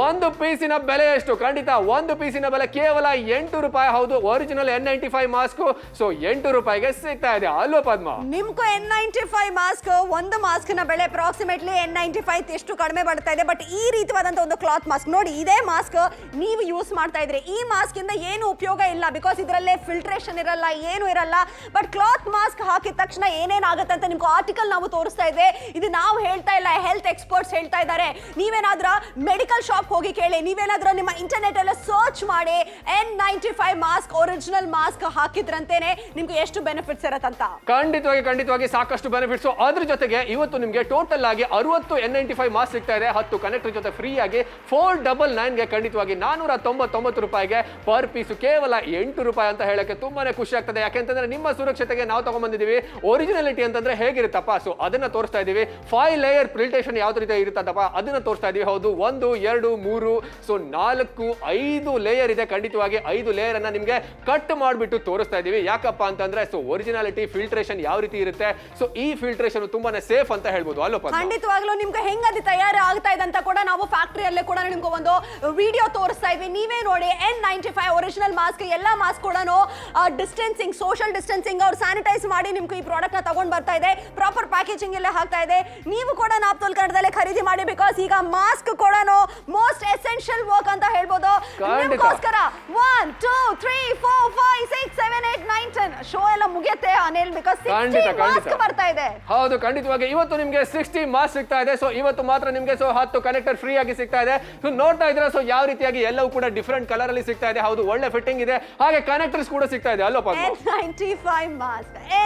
ಒಂದು ಪೀಸಿನ ಬೆಲೆ ಎಷ್ಟು? ಖಂಡಿತ ಒಂದು ಪೀಸಿನ ಬೆಲೆ ಕೇವಲ 8 ರೂಪಾಯಿ. ಹೌದು, ಒರಿಜಿನಲ್ N95 ಮಾಸ್ಕ್ ಸೊ 8 ರೂಪಾಯಿಗೆ ಸಿಗ್ತಾ ಇದೆ ಅಲ್ವಾ ಪದ್ಮ? ನಿಮ್ಗೂ N95 ಮಾಸ್ಕ್, ಒಂದು ಮಾಸ್ಕ್ ನ ಬೆಲೆ ಅಪ್ರಾಕ್ಸಿಮೇಟ್ಲಿ N95 ಎಷ್ಟು ಕಡಿಮೆ ಬರ್ತಾ ಇದೆ. ಬಟ್ ಈ ರೀತಿಯಾದಂತ ಒಂದು ಕ್ಲಾತ್ ಮಾಸ್ಕ್ ನೋಡಿ, ಇದೇ ಮಾಸ್ಕ್ ನೀವು ಯೂಸ್ ಮಾಡ್ತಾ ಇದ್ರಿ. ಈ ಮಾಸ್ಕ್ ಇಂದ ಏನು ಉಪಯೋಗ ಇಲ್ಲ, ಬಿಕಾಸ್ ಇದರಲ್ಲೇ ಫಿಲ್ಟ್ರೇಷನ್ ಇರಲ್ಲ, ಏನು ಇರಲ್ಲ. ಬಟ್ ಕ್ಲಾತ್ ಮಾಸ್ಕ್ ಹಾಕಿದ ತಕ್ಷಣ ಏನೇನಾಗುತ್ತೆ ಅಂತ ನಿಮ್ಗೆ ಆರ್ಟಿಕಲ್ ನಾವು ತೋರಿಸ್ತಾ ಇದ್ವಿ. ಇದು ನಾವು ಹೇಳ್ತಾ ಇಲ್ಲ, ಹೆಲ್ತ್ ಎಕ್ಸ್ಪರ್ಟ್ಸ್ ಹೇಳ್ತಾ ಇದ್ದಾರೆ. ನೀವೇನಾದ್ರೂ ಮೆಡಿಕಲ್ ಶಾಪ್ ಹೋಗಿ ಕೇಳಿ, ನೀವೇನಾದ್ರೂ ನಿಮ್ಮ ಇಂಟರ್ನೆಟ್ ಎಲ್ಲ ಸರ್ಚ್ ಮಾಡಿ N95 ಮಾಸ್ಕ್ ಒರಿಜಿನಲ್ ಮಾಸ್ಕ್ ಹಾಕಿದ್ರಂತೇನೆ ನಿಮ್ಗೆ ಎಷ್ಟು ಬೆನಿಫಿಟ್ಸ್ ಇರತ್ತಂತ. ಖಂಡಿತವಾಗಿ ಸಾಕಷ್ಟು ಬೆನಿಫಿಟ್ಸ್. ಅದ್ರ ಜೊತೆಗೆ ಇವತ್ತು ನಿಮಗೆ ಟೋಟಲ್ ಆಗಿ 60 N95 ಮಾಸ್ಕ್ ಸಿಗ್ತಾ ಇದೆ. 10 ಕನೆಕ್ಟರ್ ಜೊತೆ ಫ್ರೀ ಆಗಿ 499 ಗೆ ಖಂಡಿತವಾಗಿ 499 ರೂಪಾಯಿಗೆ ಪರ್ ಪೀಸ್ ಕೇವಲ 8 ರೂಪಾಯಿ ಅಂತ ಹೇಳಕ್ಕೆ ತುಂಬಾನೇ ಖುಷಿ ಆಗ್ತದೆ. ಯಾಕೆಂತಂದ್ರೆ ನಿಮ್ಮ ಸುರಕ್ಷತೆಗೆ ನಾವು ತಗೊಂಡ್ಬಂದಿದ್ದೀವಿ. ಒರಿಜಿನಾಲಿಟಿ ಅಂತಂದ್ರೆ ಹೇಗಿರುತ್ತಪ್ಪ ಸೊ ಅದನ್ನ ತೋರಿಸ್ತಾ ಇದೀವಿ. 5 ಲೇಯರ್ ಪ್ರಿಲ್ಟೇಷನ್ ಯಾವ ರೀತಿ ಇರುತ್ತಪ್ಪ ಅದನ್ನ ತೋರಿಸ್ತಾ ಇದೀವಿ. ಹೌದು, 1 2 3 ಸೊ 4 5 ಲೇಯರ್ ಇದೆ. ಖಂಡಿತವಾಗಿ 5 ಲೇಯರ್ ಅನ್ನ ನಿಮ್ಗೆ ಕಟ್ ಮಾಡಿಬಿಟ್ಟು ತೋರಿಸ್ತಾ ಇದೀವಿ. ಯಾಕಪ್ಪ ಅಂತಂದ್ರೆ ಸೊ ಒರಿಜಿನಾಲಿಟಿ ಫಿಲ್ಟ್ರೇಷನ್ ಯಾವ ರೀತಿ ಇರುತ್ತೆ ಸೊ ಈ ಫಿಲ್ಟ್ರೇಷನ್ ತುಂಬಾನೇ ಸೇಫ್ ಅಂತ ಹೇಳ್ಬೋದು ಅಲ್ವಾ? ಖಂಡಿತವಾಗ್ಲೂ ನಿಮ್ಗೆ ಹೆಂಗದು ತಯಾರಿ ಆಗ್ತಾ ಇದೆ ಅಂತ ಕೂಡ ನಾವು ಫ್ಯಾಕ್ಟರಿಯಲ್ಲೇ ಕೂಡ ನಿಮ್ಗೆ ಒಂದು ವಿಡಿಯೋ ತೋರಿಸ್ತಾ ಇದ್ವಿ. ನೀವೇ ನೋಡಿ, N95 ಒರಿಜಿನಲ್ ಮಾಸ್ಕ್ ಎಲ್ಲ ಮಾಸ್ಕ್ ಕೂಡ ಡಿಸ್ಟೆನ್ಸಿಂಗ್, ಸೋಷಿಯಲ್ ಡಿಸ್ಟೆನ್ಸಿಂಗ್ ಅವ್ರು ಸ್ಯಾನಿಟೈಸ್ ಮಾಡಿ ನಿಮ್ಗೆ ಈ ಪ್ರಾಡಕ್ಟ್ ನ ತಗೊಂಡ್ ಬರ್ತಾ ಇದೆ. ಪ್ರಾಪರ್ ಪ್ಯಾಕೇಜಿಂಗ್ ಎಲ್ಲ ಹಾಕ್ತಾ ಇದೆ. ನೀವು ಕೂಡ ನಾಪ್ತೋಲ್ ಕನ್ನಡದಲ್ಲೇ ಖರೀದಿ ಮಾಡಿ, ಬಿಕಾಸ್ ಈಗ ಮಾಸ್ಕ್ ಕೂಡ ಮೋಸ್ಟ್ ಎಸೆನ್ಷಿಯಲ್ ವರ್ಕ್ ಅಂತ ಹೇಳ್ಬೋದು. ನಿಮ್ಗೋಸ್ಕರ 1 2 3 4 5 6 7 8 9 10 ಶೋ ಎಲ್ಲ ಮುಗಿಯುತ್ತೆ ಅನಿಲ್, ಬಿಕಾಸ್ 60 ಮಾಸ್ಕ್ ಬರ್ತಾ ಇದೆ. ಹೌದು, ಖಂಡಿತವಾಗಿ ಇವತ್ತು ನಿಮ್ಗೆ 60 ಮಾಸ್ಕ್ ಸಿಗ್ತಾ ಇದೆ. ಸೊ ಇವತ್ತು ಮಾತ್ರ ನಿಮ್ಗೆ ಸೊ 10 ಕನೆಕ್ಟರ್ ಫ್ರೀ ಆಗಿ ಸಿಗ್ತಾ ಇದೆ. ಸೊ ನೋಡ್ತಾ ಇದ್ರೆ ಸೊ ಯಾವ ರೀತಿಯಾಗಿ ಎಲ್ಲವೂ ಕೂಡ ಡಿಫರೆಂಟ್ ಕಲರ್ ಅಲ್ಲಿ ಸಿಗ್ತಾ ಇದೆ. ಹೌದು, ಒಳ್ಳೆ ಫಿಟ್ಟಿಂಗ್ ಇದೆ. ಹಾಗೆ ಕನೆಕ್ಟರ್ಸ್ ಕೂಡ ಸಿಗ್ತಾ ಇದೆ ಅಲ್ವಾ?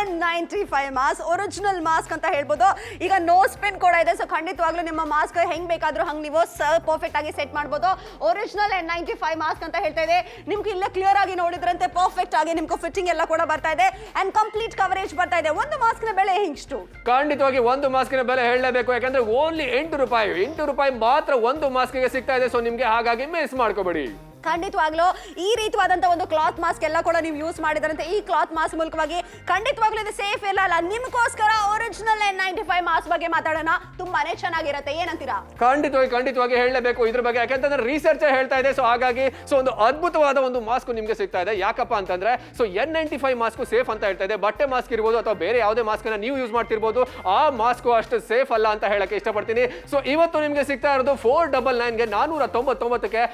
N95 ಮಾಸ್ಕ್ ಒರಿಜಿನಲ್ ಮಾಸ್ಕ್ ಅಂತ ಹೇಳ್ಬೋದು. ಈಗ ನೋ ಸ್ಪಿನ್ ಕೂಡ ಇದೆ. ಸೊ ಖಂಡಿತವಾಗ್ಲೂ ನಿಮ್ಮ ಮಾಸ್ಕ್ ಹೆಂಗ್ ಬೇಕಾದ್ರೂ ಹಂಗ್ ನೀವು ಪರ್ಫೆಕ್ಟ್ ಆಗಿ ಸೆಟ್ ಮಾಡ್ಬೋದು. ಒರಿಜಿನಲ್ N95 ಮಾಸ್ಕ್ ಅಂತ ಹೇಳ್ತಾ ಇದೆ. ನಿಮ್ಗೆ ಇಲ್ಲೇ ಕ್ಲಿಯರ್ ಆಗಿ ನೋಡಿದ್ರಂತೆ ಪರ್ಫೆಕ್ಟ್ ಆಗಿ ನಿಮ್ಗೆ ಫಿಟ್ಟಿಂಗ್ ಎಲ್ಲ ಕೂಡ ಬರ್ತಾ ಇದೆ ಅಂಡ್ ಕಂಪ್ಲೀಟ್ ಕವರೇಜ್ ಬರ್ತಾ ಇದೆ. ಒಂದು ಮಾಸ್ಕ್ ನ ಬೆಲೆ ಎಷ್ಟು? ಖಂಡಿತವಾಗಿ ಒಂದು ಮಾಸ್ಕಿನ ಬೆಲೆ ಹೇಳಲೇಬೇಕು. ಯಾಕಂದ್ರೆ ಓನ್ಲಿ 8 ರೂಪಾಯಿ ಮಾತ್ರ ಒಂದು ಮಾಸ್ಕ್ಗೆ ಸಿಗ್ತಾ ಇದೆ. ಸೊ ನಿಮ್ಗೆ ಹಾಗಾಗಿ ಮಿಸ್ ಮಾಡ್ಕೋಬೇಡಿ. ಖಂಡಿತವಾಗ್ಲೂ ಈ ರೀತಿಯಾದಂತ ಒಂದು ಕ್ಲಾತ್ ಮಾಸ್ಕ್ ಎಲ್ಲ ಕೂಡ ನೀವು ಯೂಸ್ ಮಾಡಿದ್ರಂತೆ. ಈ ಕ್ಲಾತ್ ಮಾಸ್ಕ್ ಮೂಲಕವಾಗಿ ಖಂಡಿತವಾಗ್ಲೂ ಇದು ಸೇಫ್ ಇಲ್ಲ ಅಲ್ಲ. ನಿಮ್ಗೋಸ್ಕರ ಒರಿಜಿನಲ್ N95 ಮಾಸ್ಕ್ ಬಗ್ಗೆ ಮಾತಾಡೋಣ. ತುಂಬಾನೇ ಚೆನ್ನಾಗಿರುತ್ತೆ, ಏನಂತೀರಾ? ಖಂಡಿತವಾಗಿ ಹೇಳಲೇಬೇಕು ಇದ್ರ ಬಗ್ಗೆ. ಯಾಕಂತಂದ್ರೆ ರಿಸರ್ಚ್ ಹೇಳ್ತಾ ಇದೆ. ಸೊ ಹಾಗಾಗಿ ಸೊ ಒಂದು ಅದ್ಭುತವಾದ ಒಂದು ಮಾಸ್ಕ್ ನಿಮ್ಗೆ ಸಿಗ್ತಾ ಇದೆ. ಯಾಕಪ್ಪ ಅಂತಂದ್ರೆ ಸೊ N95 ಮಾಸ್ಕ್ ಸೇಫ್ ಅಂತ ಹೇಳ್ತಾ ಇದೆ. ಬಟ್ಟೆ ಮಾಸ್ಕ್ ಇರ್ಬೋದು ಅಥವಾ ಬೇರೆ ಯಾವುದೇ ಮಾಸ್ಕ್ ಅನ್ನ ನೀವು ಯೂಸ್ ಮಾಡ್ತಿರ್ಬೋದು, ಆ ಮಾಸ್ಕ್ ಅಷ್ಟು ಸೇಫ್ ಅಲ್ಲ ಅಂತ ಹೇಳಕ್ಕೆ ಇಷ್ಟಪಡ್ತೀನಿ. ಸೊ ಇವತ್ತು ನಿಮ್ಗೆ ಸಿಗ್ತಾ ಇರೋದು 499 ಗೆ 499 ಗೆ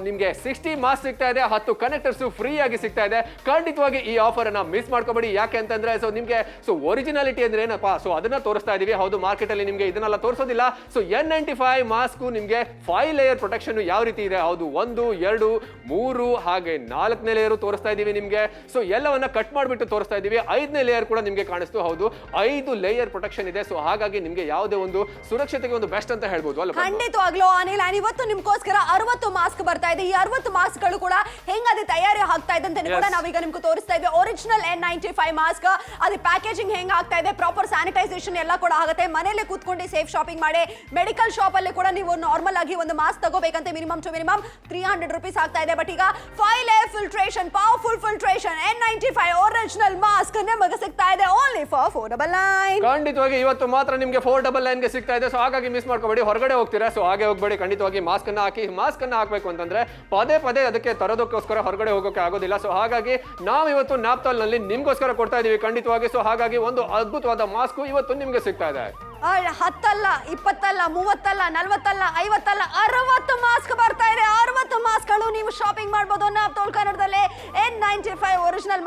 ನಿಮ್ಗೆ 60 ಮಾಸ್ಕ್ ಸಿಗ್ತಾ ಇದೆ. 10 ಕನೆಕ್ಟರ್ಸ್ ಫ್ರೀ ಆಗಿ ಸಿಗ್ತಾ ಇದೆ. ಖಂಡಿತವಾಗಿ ಈ ಆಫರ್ ಅನ್ನ ಮಿಸ್ ಮಾಡ್ಕೋಬೇಡಿ. ಯಾಕೆ ಅಂತಂದ್ರೆ ಸೊ ನಿಮ್ಗೆ ಸೊ ಒರಿಜಿನಾಲಿಟಿ ಅಂದ್ರೆ ಏನಪ್ಪಾ ಸೊ ಅದನ್ನ ತೋರಿಸ್ತಾ ಇದೀವಿ. ಹೌದು, ಮಾರ್ಕೆಟ್ ಅಲ್ಲಿ ನಿಮ್ಗೆ ಇದನ್ನೆಲ್ಲ ತೋರಿಸೋದಿಲ್ಲ. ಸೊ N95 ಮಾಸ್ಕ್ ನಿಮ್ಗೆ 5 ಲೇಯರ್ ಪ್ರೊಟೆಕ್ಷನ್ ಯಾವ ರೀತಿ ಇದೆ. ಹೌದು, 1 2 3 ಹಾಗೆ 4ನೇ ಲೇಯರ್ ತೋರಿಸ್ತಾ ಇದೀವಿ ನಿಮ್ಗೆ. ಸೊ ಎಲ್ಲವನ್ನ ಕಟ್ ಮಾಡಿಬಿಟ್ಟು ತೋರಿಸ್ತಾ ಇದೀವಿ. 5ನೇ ಲೇಯರ್ ಕೂಡ ನಿಮ್ಗೆ ಕಾಣಿಸ್ತು. ಹೌದು, 5 ಲೇಯರ್ ಪ್ರೊಟೆಕ್ಷನ್ ಇದೆ. ಸೊ ಹಾಗಾಗಿ ನಿಮ್ಗೆ ಯಾವುದೇ ಒಂದು ಸುರಕ್ಷತೆಗೆ ಒಂದು ಬೆಸ್ಟ್ ಅಂತ ಹೇಳ್ಬೋದು ಅಲ್ಲ? ಖಂಡಿತವಾಗ್ಲೂ ಅನಿಲ್, ಇವತ್ತು ನಿಮ್ಗೋಸ್ಕರ 60 ಮಾಸ್ಕ್ ಬರ್ತಾ ಇದೆ. ಈ 60 ಮಾಸ್ಕ್ ಗಳು ಕೂಡ ಹೆಂಗದೆ ತಯಾರಿ ಆಗ್ತಾ ಇದೆ ಅಂತ ಕೂಡ ನಾವೀಗ ನಿಮ್ಗೆ ತೋರಿಸ್ತಾ ಇದ್ವಿ. ಒರಿಜಿನಲ್ N95 ಮಾಸ್ಕ್ ಅದು ಪ್ಯಾಕೇಜಿಂಗ್ ಹೆಂಗ್ ಆಗ್ತಾ ಇದೆ, ಪ್ರಾಪರ್ ಸ್ಯಾನಿಟೈಸೇಷನ್ ಎಲ್ಲ ಕೂಡ ಆಗುತ್ತೆ. ಮನೆಯಲ್ಲೇ ಕೂತ್ಕೊಂಡು ಸೇಫ್ ಶಾಪಿಂಗ್ ಮಾಡಿ. ಮೆಡಿಕಲ್ ಶಾಪ್ ಅಲ್ಲಿ ಕೂಡ ನೀವು ನಾರ್ಮಲ್ ಆಗಿ ಒಂದು ಮಾಸ್ಕ್ ತಗೋಬೇಕಂತ ಮಿನಿಮಮ್ 300 ರೂಪೀಸ್ ಆಗ್ತಾ ಇದೆ. ಬಟ್ ಈಗ 5 layer filtration, powerful filtration N95 original mask ನಿಮಗೆ ಸಿಗ್ತಾ ಇದೆ ಓನ್ಲಿ ಫಾರ್ 499. ಖಂಡಿತವಾಗಿ ಇವತ್ತು ಮಾತ್ರ ನಿಮ್ಗೆ 499 ಗೆ ಸಿಗ್ತಾ ಇದೆ. ಸೊ ಹಾಗಾಗಿ ಮಿಸ್ ಮಾಡ್ಕೋಬೇಡಿ. ಹೊರಗಡೆ ಹೋಗ್ತೀರಾ ಸೊ ಹಾಗೆ ಹೋಗ್ಬೇಡಿ. ಖಂಡಿತವಾಗಿ ಮಾಸ್ಕ್ ಅನ್ನ ಹಾಕಿ. ಮಾಸ್ಕ್ ಅನ್ನ ಹಾಕ್ಬೇಕು ಅಂತಂದ್ರೆ ಪದೇ ಅದಕ್ಕೆ ತರೋದಕ್ಕೋಸ್ಕರ ಹೊರಗಡೆ ಹೋಗೋಕೆ ಆಗೋದಿಲ್ಲ. ಸೊ ಹಾಗಾಗಿ ನಾವು ಇವತ್ತು ನ್ಯಾಪ್ತಾಲ್ ನಲ್ಲಿ ನಿಮ್ಗೋಸ್ಕರ ಕೊಡ್ತಾ ಇದೀವಿ ಖಂಡಿತವಾಗಿ. ಸೊ ಹಾಗಾಗಿ ಒಂದು ಅದ್ಭುತವಾದ ಮಾಸ್ಕ್ ಇವತ್ತು ನಿಮ್ಗೆ ಸಿಗ್ತಾ ಇದೆ. 10 ಅಲ್ಲ, 20 ಅಲ್ಲ, 30 ಅಲ್ಲ, 40 ಅಲ್ಲ, 50 ಅಲ್ಲ, 60 ಮಾಸ್ಕ್ ಬರ್ತಾ ಇದೆ. 60 ಮಾಸ್ಕ್ಗಳು ನೀವು ಶಾಪಿಂಗ್ ಮಾಡಬಹುದು ನಾಪ್ತೋಲ್ ಕನ್ನಡದಲ್ಲಿ. N95 original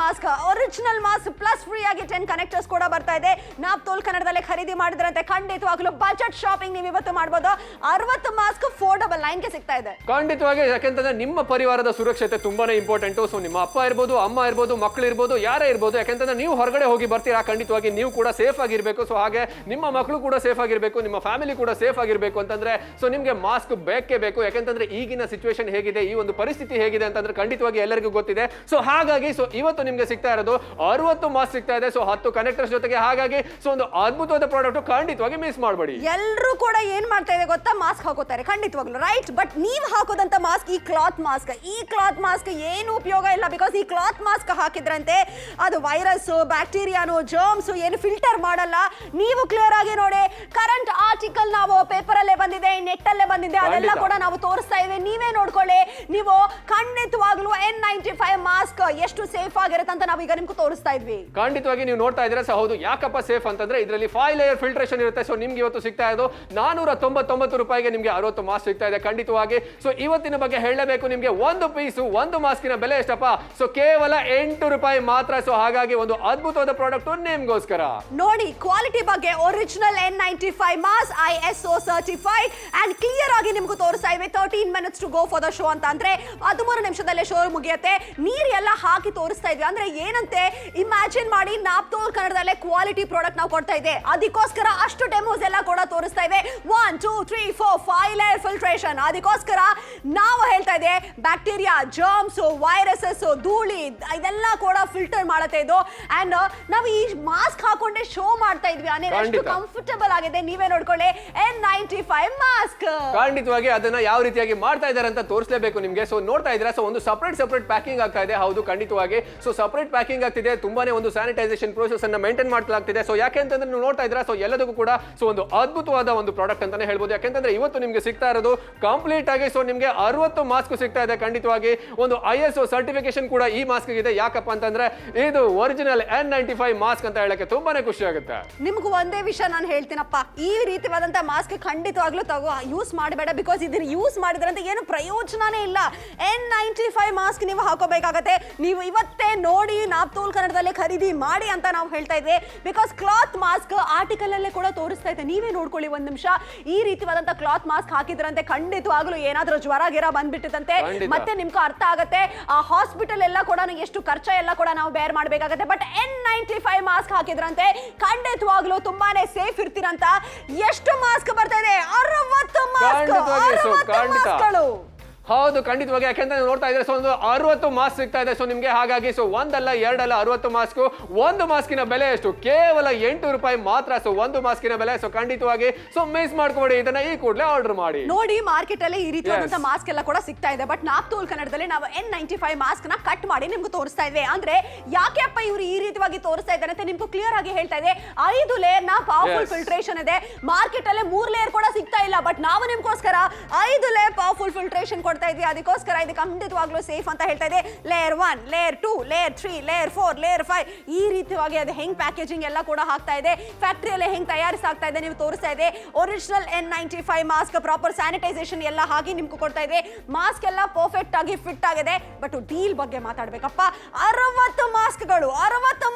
mask plus free ಆಗಿ 10 ಕನೆಕ್ಟರ್ಸ್ ಕೂಡ ಬರ್ತಾ ಇದೆ. ನಾಪ್ತೋಲ್ ಕನ್ನಡದಲ್ಲಿ ಖರೀದಿ ಮಾಡಿದ್ರಂತೆ ಖಂಡಿತವಾಗ್ಲೂ ಬಜೆಟ್ ಶಾಪಿಂಗ್ ನೀವು ಇವತ್ತು ಮಾಡಬಹುದು. 60 ಮಾಸ್ಕ್ 499 ಗೆ ಸಿಗ್ತಾ ಇದೆ. ಖಂಡಿತವಾಗಿ, ಯಾಕೆಂತಂದ್ರೆ ನಿಮ್ಮ ಪರಿವಾರದ ಸುರಕ್ಷತೆ ತುಂಬಾನೇ ಇಂಪಾರ್ಟೆಂಟ್. ಸೊ ನಿಮ್ಮ ಅಪ್ಪ ಇರ್ಬೋದು, ಅಮ್ಮ ಇರ್ಬೋದು, ಮಕ್ಕಳು ಇರ್ಬೋದು, ಯಾರೇ ಇರ್ಬೋದು. ಯಾಕೆಂತಂದ್ರೆ ನೀವು ಹೊರಗಡೆ ಹೋಗಿ ಬರ್ತೀರಾ, ಖಂಡಿತವಾಗಿ ನೀವು ಕೂಡ ಸೇಫ್ ಆಗಿರ್ಬೇಕು. ಸೊ ಹಾಗೆ ನಿಮ್ಮ ಮಕ್ಕಳು ಕೂಡ ಸೇಫ್ ಆಗಿರಬೇಕು, ನಿಮ್ಮ ಫ್ಯಾಮಿಲಿ ಕೂಡ ಸೇಫ್ ಆಗಿರಬೇಕು ಅಂತಂದ್ರೆ ಸೊ ನಿಮಗೆ ಮಾಸ್ಕ್ ಬೇಕೇ ಬೇಕು. ಯಾಕಂತಂದ್ರೆ ಈಗಿನ ಸಿಚುವೇಶನ್ ಹೇಗಿದೆ, ಈ ಒಂದು ಪರಿಸ್ಥಿತಿ ಹೇಗಿದೆ ಅಂತಂದ್ರೆ ಖಂಡಿತವಾಗಿ ಎಲ್ಲರಿಗೂ ಗೊತ್ತಿದೆ. ಸೊ ಹಾಗಾಗಿ ಸೊ ಇವತ್ತು ನಿಮಗೆ ಸಿಗ್ತಾ ಇರೋದು 60 ಮಾಸ್ಕ್ ಸಿಗ್ತಾ ಇದೆ. ಸೊ 10 ಕನೆಕ್ಟರ್ಸ್ ಜೊತೆಗೆ. ಹಾಗಾಗಿ ಸೊ ಒಂದು ಅದ್ಭುತವಾದ ಪ್ರಾಡಕ್ಟ್, ಖಂಡಿತವಾಗಿ ಮಿಸ್ ಮಾಡಬೇಡಿ. ಎಲ್ಲರೂ ಕೂಡ ಏನ್ ಮಾಡ್ತಾ ಇದೆ ಗೊತ್ತಾ, ಮಾಸ್ಕ್ ಹಾಕೋತಾರೆ ಖಂಡಿತವಾಗ್ಲು, ರೈಟ್. ಬಟ್ ನೀವು ಹಾಕೋದಂತ ಮಾಸ್ಕ್ ಈ ಕ್ಲಾತ್ ಮಾಸ್ಕ್ ಏನು ಉಪಯೋಗ ಇಲ್ಲ. ಬಿಕಾಸ್ ಈ ಕ್ಲಾತ್ ಮಾಸ್ಕ್ ಹಾಕಿದ್ರಂತೆ ಅದು ವೈರಸ್, ಬ್ಯಾಕ್ಟೀರಿಯಾನು, ಜರ್ಮ್ಸ್ ಏನು ಫಿಲ್ಟರ್ ಮಾಡಲ್ಲ. ನೀವು ಕ್ಲಿಯರ್ ಆಗಿ ನೋಡಿ, ಕರೆಂಟ್ ಆರ್ಟಿಕಲ್ ನಾವು ಪೇಪರ್ ಅಲ್ಲೇ ಬಂದಿದೆ, ನೆಟ್ ಅಲ್ಲೇ ಬಂದಿದೆ, ಅದೆಲ್ಲ ಕೂಡ ನಾವು ತೋರಿಸ್ತಾ ಇವೆ. ನೀವೇ ನೋಡ್ಕೊಳ್ಳಿ. ನೀವು ಖಂಡಿತವಾಗ್ಲೂ N95 ಮಾಸ್ಕ್ ಎಷ್ಟು ಸೇಫ್ ಆಗಿರುತ್ತೆ ಅಂತ ನಾವೀಗ ನಿಮ್ಗೆ ತೋರಿಸ್ತಾ ಇದ್ವಿ. ಖಂಡಿತವಾಗಿ ನೀವು ನೋಡ್ತಾ ಇದ್ರೆ ಸೊ ಹೌದು. ಯಾಕಪ್ಪ ಸೇಫ್ ಅಂತಂದ್ರೆ ಇದರಲ್ಲಿ 5 ಲೇಯರ್ ಫಿಲ್ಟ್ರೇಷನ್ ಇರುತ್ತೆ. ಸೊ ನಿಮ್ಗೆ ಇವತ್ತು ಸಿಗ್ತಾ ಇರೋದು 499 ರೂಪಾಯಿಗೆ ನಿಮ್ಗೆ 60 ಮಾಸ್ಕ್ ಸಿಗ್ತಾ ಇದೆ ಖಂಡಿತವಾಗಿ. ಸೊ ಇವತ್ತಿನ ಬಗ್ಗೆ ಹೇಳಲೇಬೇಕು ನಿಮ್ಗೆ, ಒಂದು ಪೀಸು ಒಂದು ಮಾಸ್ಕಿನ ಬೆಲೆ ಎಷ್ಟಪ್ಪ? ಸೊ ಕೇವಲ 8 ರೂಪಾಯಿ ಮಾತ್ರ. ಸೊ ಹಾಗಾಗಿ ಒಂದು ಅದ್ಭುತವಾದ ಪ್ರಾಡಕ್ಟ್ ನಿಮ್ಗೋಸ್ಕರ. ನೋಡಿ ಕ್ವಾಲಿಟಿ ಬಗ್ಗೆ, original N95 mask ISO certified and clear ಆಗಿ ನಿಮ್ಗೆ ತೋರಿಸ್ತಾ ಇವೆ. 13 minutes to go for the show ಅಂತ ಅಂದ್ರೆ 13 ನಿಮಿಷದಲ್ಲೇ ಶೋ ಮುಗಿಯುತ್ತೆ. ನೀರ್ ಎಲ್ಲ ಹಾಕಿ ತೋರಿಸ್ತಾ ಇದ್ವಿ ಅಂದ್ರೆ ಏನಂತೆ ಇಮ್ಯಾಜಿನ್ ಮಾಡಿ, ನಾಪ್ತೋಲ್ ಕನ್ನಡದಲ್ಲೇ ಕ್ವಾಲಿಟಿ ಪ್ರಾಡಕ್ಟ್ ನಾವು ಕೊಡ್ತಾ ಇದೆ. ಅದಕ್ಕೋಸ್ಕರ ಅಷ್ಟು ಡೆಮೋಸ್ ಎಲ್ಲ ಕೂಡ ತೋರಿಸ್ತಾ ಇವೆ. 1 2 3 4 5 ಲೇಯರ್ ಫಿಲ್ಟ್ರೇಷನ್. ಅದಕ್ಕೋಸ್ಕರ ನಾವು ಹೇಳ್ತಾ ಇದೆ ಬ್ಯಾಕ್ಟೀರಿಯಾ, ಜರ್ಮ್ಸ್, ವೈರಸಸ್, ಧೂಳಿ ಇದೆಲ್ಲ ಕೂಡ ಫಿಲ್ಟರ್ ಮಾಡುತ್ತೆ ಇದು. ಅಂಡ್ ನಾವು ಈ ಮಾಸ್ಕ್ ಹಾಕೊಂಡೆ ಶೋ ಮಾಡ್ತಾ ಇದ್ವಿ ಅಂದ್ರೆ ಎಷ್ಟು ಕಂಫರ್ಟಬಲ್ ಆಗಿದೆ. ನೀವೇ ನೋಡ್ಕೊಳ್ಳಿ N95 ಮಾಸ್ಕ್. ಖಂಡಿತವಾಗಿ ಅದನ್ನ ಯಾವ ರೀತಿಯಾಗಿ ಮಾಡ್ತಾ ಇದ್ದಾರೆ ಅಂತ ತೋರಿಸಲೇಬೇಕು ನಿಮ್ಗೆ. ಸೊ ನೋಡ್ತಾ ಇದ್ದೀರಾ, ಸೊ ಒಂದು ಸಪರೇಟ್ ಪ್ಯಾಕಿಂಗ್ ಆಗ್ತಾ ಇದೆ. ಹೌದು ಖಂಡಿತವಾಗಿ. ಸೊ ಸಪರೇಟ್ ಪ್ಯಾಕಿಂಗ್ ಆಗ್ತಿದೆ. ತುಂಬಾನೇ ಒಂದು ಸ್ಯಾನಿಟೈಸೇಷನ್ ಪ್ರೋಸೆಸ್ ಅನ್ನ ಮೇಂಟೈನ್ ಮಾಡ್ಲಾಗ್ತಿದೆ. ಸೊ ಯಾಕೆ ಅಂತಂದ್ರೆ ನೀವು ನೋಡ್ತಾ ಇದ್ದೀರಾ, ಸೊ ಎಲ್ಲದಕ್ಕೂ ಕೂಡ ಸೊ ಒಂದು ಅದ್ಭುತವಾದ ಒಂದು ಪ್ರಾಡಕ್ಟ್ ಅಂತಾನೆ ಹೇಳ್ಬೋದು. ಯಾಕೆಂತಂದ್ರೆ ಇವತ್ತು ನಿಮ್ಗೆ ಸಿಗ್ತಾ ಇರೋದು ಕಂಪ್ಲೀಟ್ ಆಗಿ ಸೊ ನಿಮ್ಗೆ 60 ಮಾಸ್ಕ್ ಸಿಗ್ತಾ ಇದೆ ಖಂಡಿತವಾಗಿ. ಒಂದು ISO ಸರ್ಟಿಫಿಕೇಶನ್ ಕೂಡ ಈ ಮಾಸ್ಕ್ ಇದೆ. ಯಾಕಪ್ಪ ಅಂತಂದ್ರೆ ಇದು ಒರಿಜಿನಲ್ N95 ಮಾಸ್ಕ್ ಅಂತ ಹೇಳಕ್ಕೆ ತುಂಬಾನೇ ಖುಷಿ ಆಗುತ್ತೆ. ನಿಮ್ಗೆ ಒಂದೇ ವಿಷಯ ನಾನು ಹೇಳ್ತೀನಪ್ಪ, ಈ ರೀತಿಯಾದಂತ ಮಾಸ್ಕ್ ಖಂಡಿತವಾಗ್ಲೂ ಯೂಸ್ ಮಾಡಬೇಡ. ಬಿಕಾಸ್ ಇದನ್ನ ಯೂಸ್ ಮಾಡಿದ್ರಂತೆ ಏನು ಪ್ರಯೋಜನನೇ ಇಲ್ಲ. N95 ಮಾಸ್ಕ್ ನೀವು ಹಾಕೋಬೇಕಾಗತ್ತೆ. ನೀವು ಇವತ್ತೇ ನೋಡಿ ನಾಪ್ತೋಲ್ ಕನ್ನಡದಲ್ಲೇ ಖರೀದಿ ಮಾಡಿ ಅಂತ ನಾವು ಹೇಳ್ತಾ ಇದ್ವಿ. ಬಿಕಾಸ್ ಕ್ಲಾತ್ ಮಾಸ್ಕ್ ಆರ್ಟಿಕಲ್ ಅಲ್ಲೇ ಕೂಡ ತೋರಿಸ್ತಾ ಇದೆ. ನೀವೇ ನೋಡ್ಕೊಳ್ಳಿ ಒಂದ್ ನಿಮಿಷ. ಈ ರೀತಿಯಾದಂತ ಕ್ಲಾತ್ ಮಾಸ್ಕ್ ಹಾಕಿದ್ರಂತೆ ಖಂಡಿತವಾಗ್ಲೂ ಏನಾದ್ರೂ ಜ್ವರ ಗಿರ ಬಂದ್ಬಿಟ್ಟಿದಂತೆ ಮತ್ತೆ ನಿಮ್ಗೆ ಅರ್ಥ ಆಗತ್ತೆ. ಆ ಹಾಸ್ಪಿಟಲ್ ಎಲ್ಲ ಕೂಡ ಎಷ್ಟು ಖರ್ಚ ಎಲ್ಲ ಕೂಡ ನಾವು ಬೇರ್ ಮಾಡಬೇಕಾಗತ್ತೆ. ಬಟ್ N95 ಮಾಸ್ಕ್ ಹಾಕಿದ್ರಂತೆ ಖಂಡಿತವಾಗ್ಲೂ ತುಂಬಾನೇ ಸೇಫ್ ಇರ್ತೀರಂತ. ಎಷ್ಟು ಮಾಸ್ಕ್ ಬರ್ತಾ ಇದೆ? 60 ಮಾಸ್ಕ್ಗಳು. ಹೌದು ಖಂಡಿತವಾಗಿ. ಯಾಕೆಂದ್ರೆ ನೀವು ನೋಡ್ತಾ ಇದ್ರೆ ಸೊ ಒಂದು 60 ಮಾಸ್ಕ್ ಸಿಗ್ತಾ ಇದೆ ಸೊ ನಿಮ್ಗೆ. ಹಾಗಾಗಿ ಸೊ ಒಂದಲ್ಲ ಎರಡಲ್ಲ 60 ಮಾಸ್ಕ್. ಒಂದು ಮಾಸ್ಕಿನ ಬೆಲೆ ಎಷ್ಟು? ಕೇವಲ 8 ರೂಪಾಯಿ ಮಾತ್ರ. ಸೊ ಒಂದು ಮಾಸ್ಕಿನ ಬೆಲೆ. ಸೊ ಖಂಡಿತವಾಗಿ ಸೊ ಮಿಸ್ ಮಾಡ್ಕೊಬೇಡಿ, ಇದನ್ನ ಈ ಕೂಡಲೇ ಆರ್ಡರ್ ಮಾಡಿ. ನೋಡಿ ಮಾರ್ಕೆಟ್ ಅಲ್ಲಿ ಈ ರೀತಿಯಾದಂತ ಮಾಸ್ಕ್ ಎಲ್ಲ ಕೂಡ ಸಿಗ್ತಾ ಇದೆ. ಬಟ್ ನಾಪ್ತೋಲ್ ಕನ್ನಡದಲ್ಲಿ ನಾವು N95 ಮಾಸ್ಕ್ ನ ಕಟ್ ಮಾಡಿ ನಿಮ್ಗೆ ತೋರಿಸ್ತಾ ಇದ್ವಿ. ಅಂದ್ರೆ ಯಾಕೆ ಅಪ್ಪ ಇವರು ಈ ರೀತಿಯಾಗಿ ತೋರಿಸ್ತಾ ಇದ್ದಾರೆ ಅಂತ ನಿಮ್ಗೆ ಕ್ಲಿಯರ್ ಆಗಿ ಹೇಳ್ತಾ ಇದೆ. 5 ಲೇಯರ್ ನ ಪವರ್ಫುಲ್ ಫಿಲ್ಟ್ರೇಷನ್ ಇದೆ. ಮಾರ್ಕೆಟ್ ಅಲ್ಲಿ 3 ಲೇಯರ್ ಕೂಡ ಸಿಗ್ತಾ ಇಲ್ಲ. ಬಟ್ ನಾವು ನಿಮ್ಗೋಸ್ಕರ 5 ಲೇಯರ್ ಪವರ್ಫುಲ್ ಫಿಲ್ಟ್ರೇಷನ್ ಕೊಡ್ತಾ ಇದ್ವಿ. ಅದಕ್ಕೋಸ್ಕರ ಇದು ಖಂಡಿತವಾಗ್ಲೂ ಸೇಫ್ ಅಂತ ಹೇಳ್ತಾ ಇದೆ. Layer 1, layer 2, layer 3, layer 4, layer 5 ಈ ರೀತಿಯಾಗಿ ಅದು ಹೆಂಗ್ ಪ್ಯಾಕೇಜಿಂಗ್ ಎಲ್ಲ ಕೂಡ ಹಾಕ್ತಾ ಇದೆ, ಫ್ಯಾಕ್ಟರಿಯಲ್ಲಿ ಹೆಂಗ್ ತಯಾರಿಸಾಗ್ತಾ ಇದೆ ನೀವು ತೋರಿಸ್ತಾ ಇದೆ. Original N95 mask proper sanitisation ಎಲ್ಲ ಹಾಕಿ ನಿಮ್ಗೆ ಕೊಡ್ತಾ ಇದೆ. ಮಾಸ್ಕ್ ಎಲ್ಲ ಪರ್ಫೆಕ್ಟ್ ಆಗಿ ಫಿಟ್ ಆಗಿದೆ. ಬಟ್ ಡೀಲ್ ಬಗ್ಗೆ ಮಾತಾಡ್ಬೇಕಪ್ಪ. 60 ಮಾಸ್ಕ್ಗಳು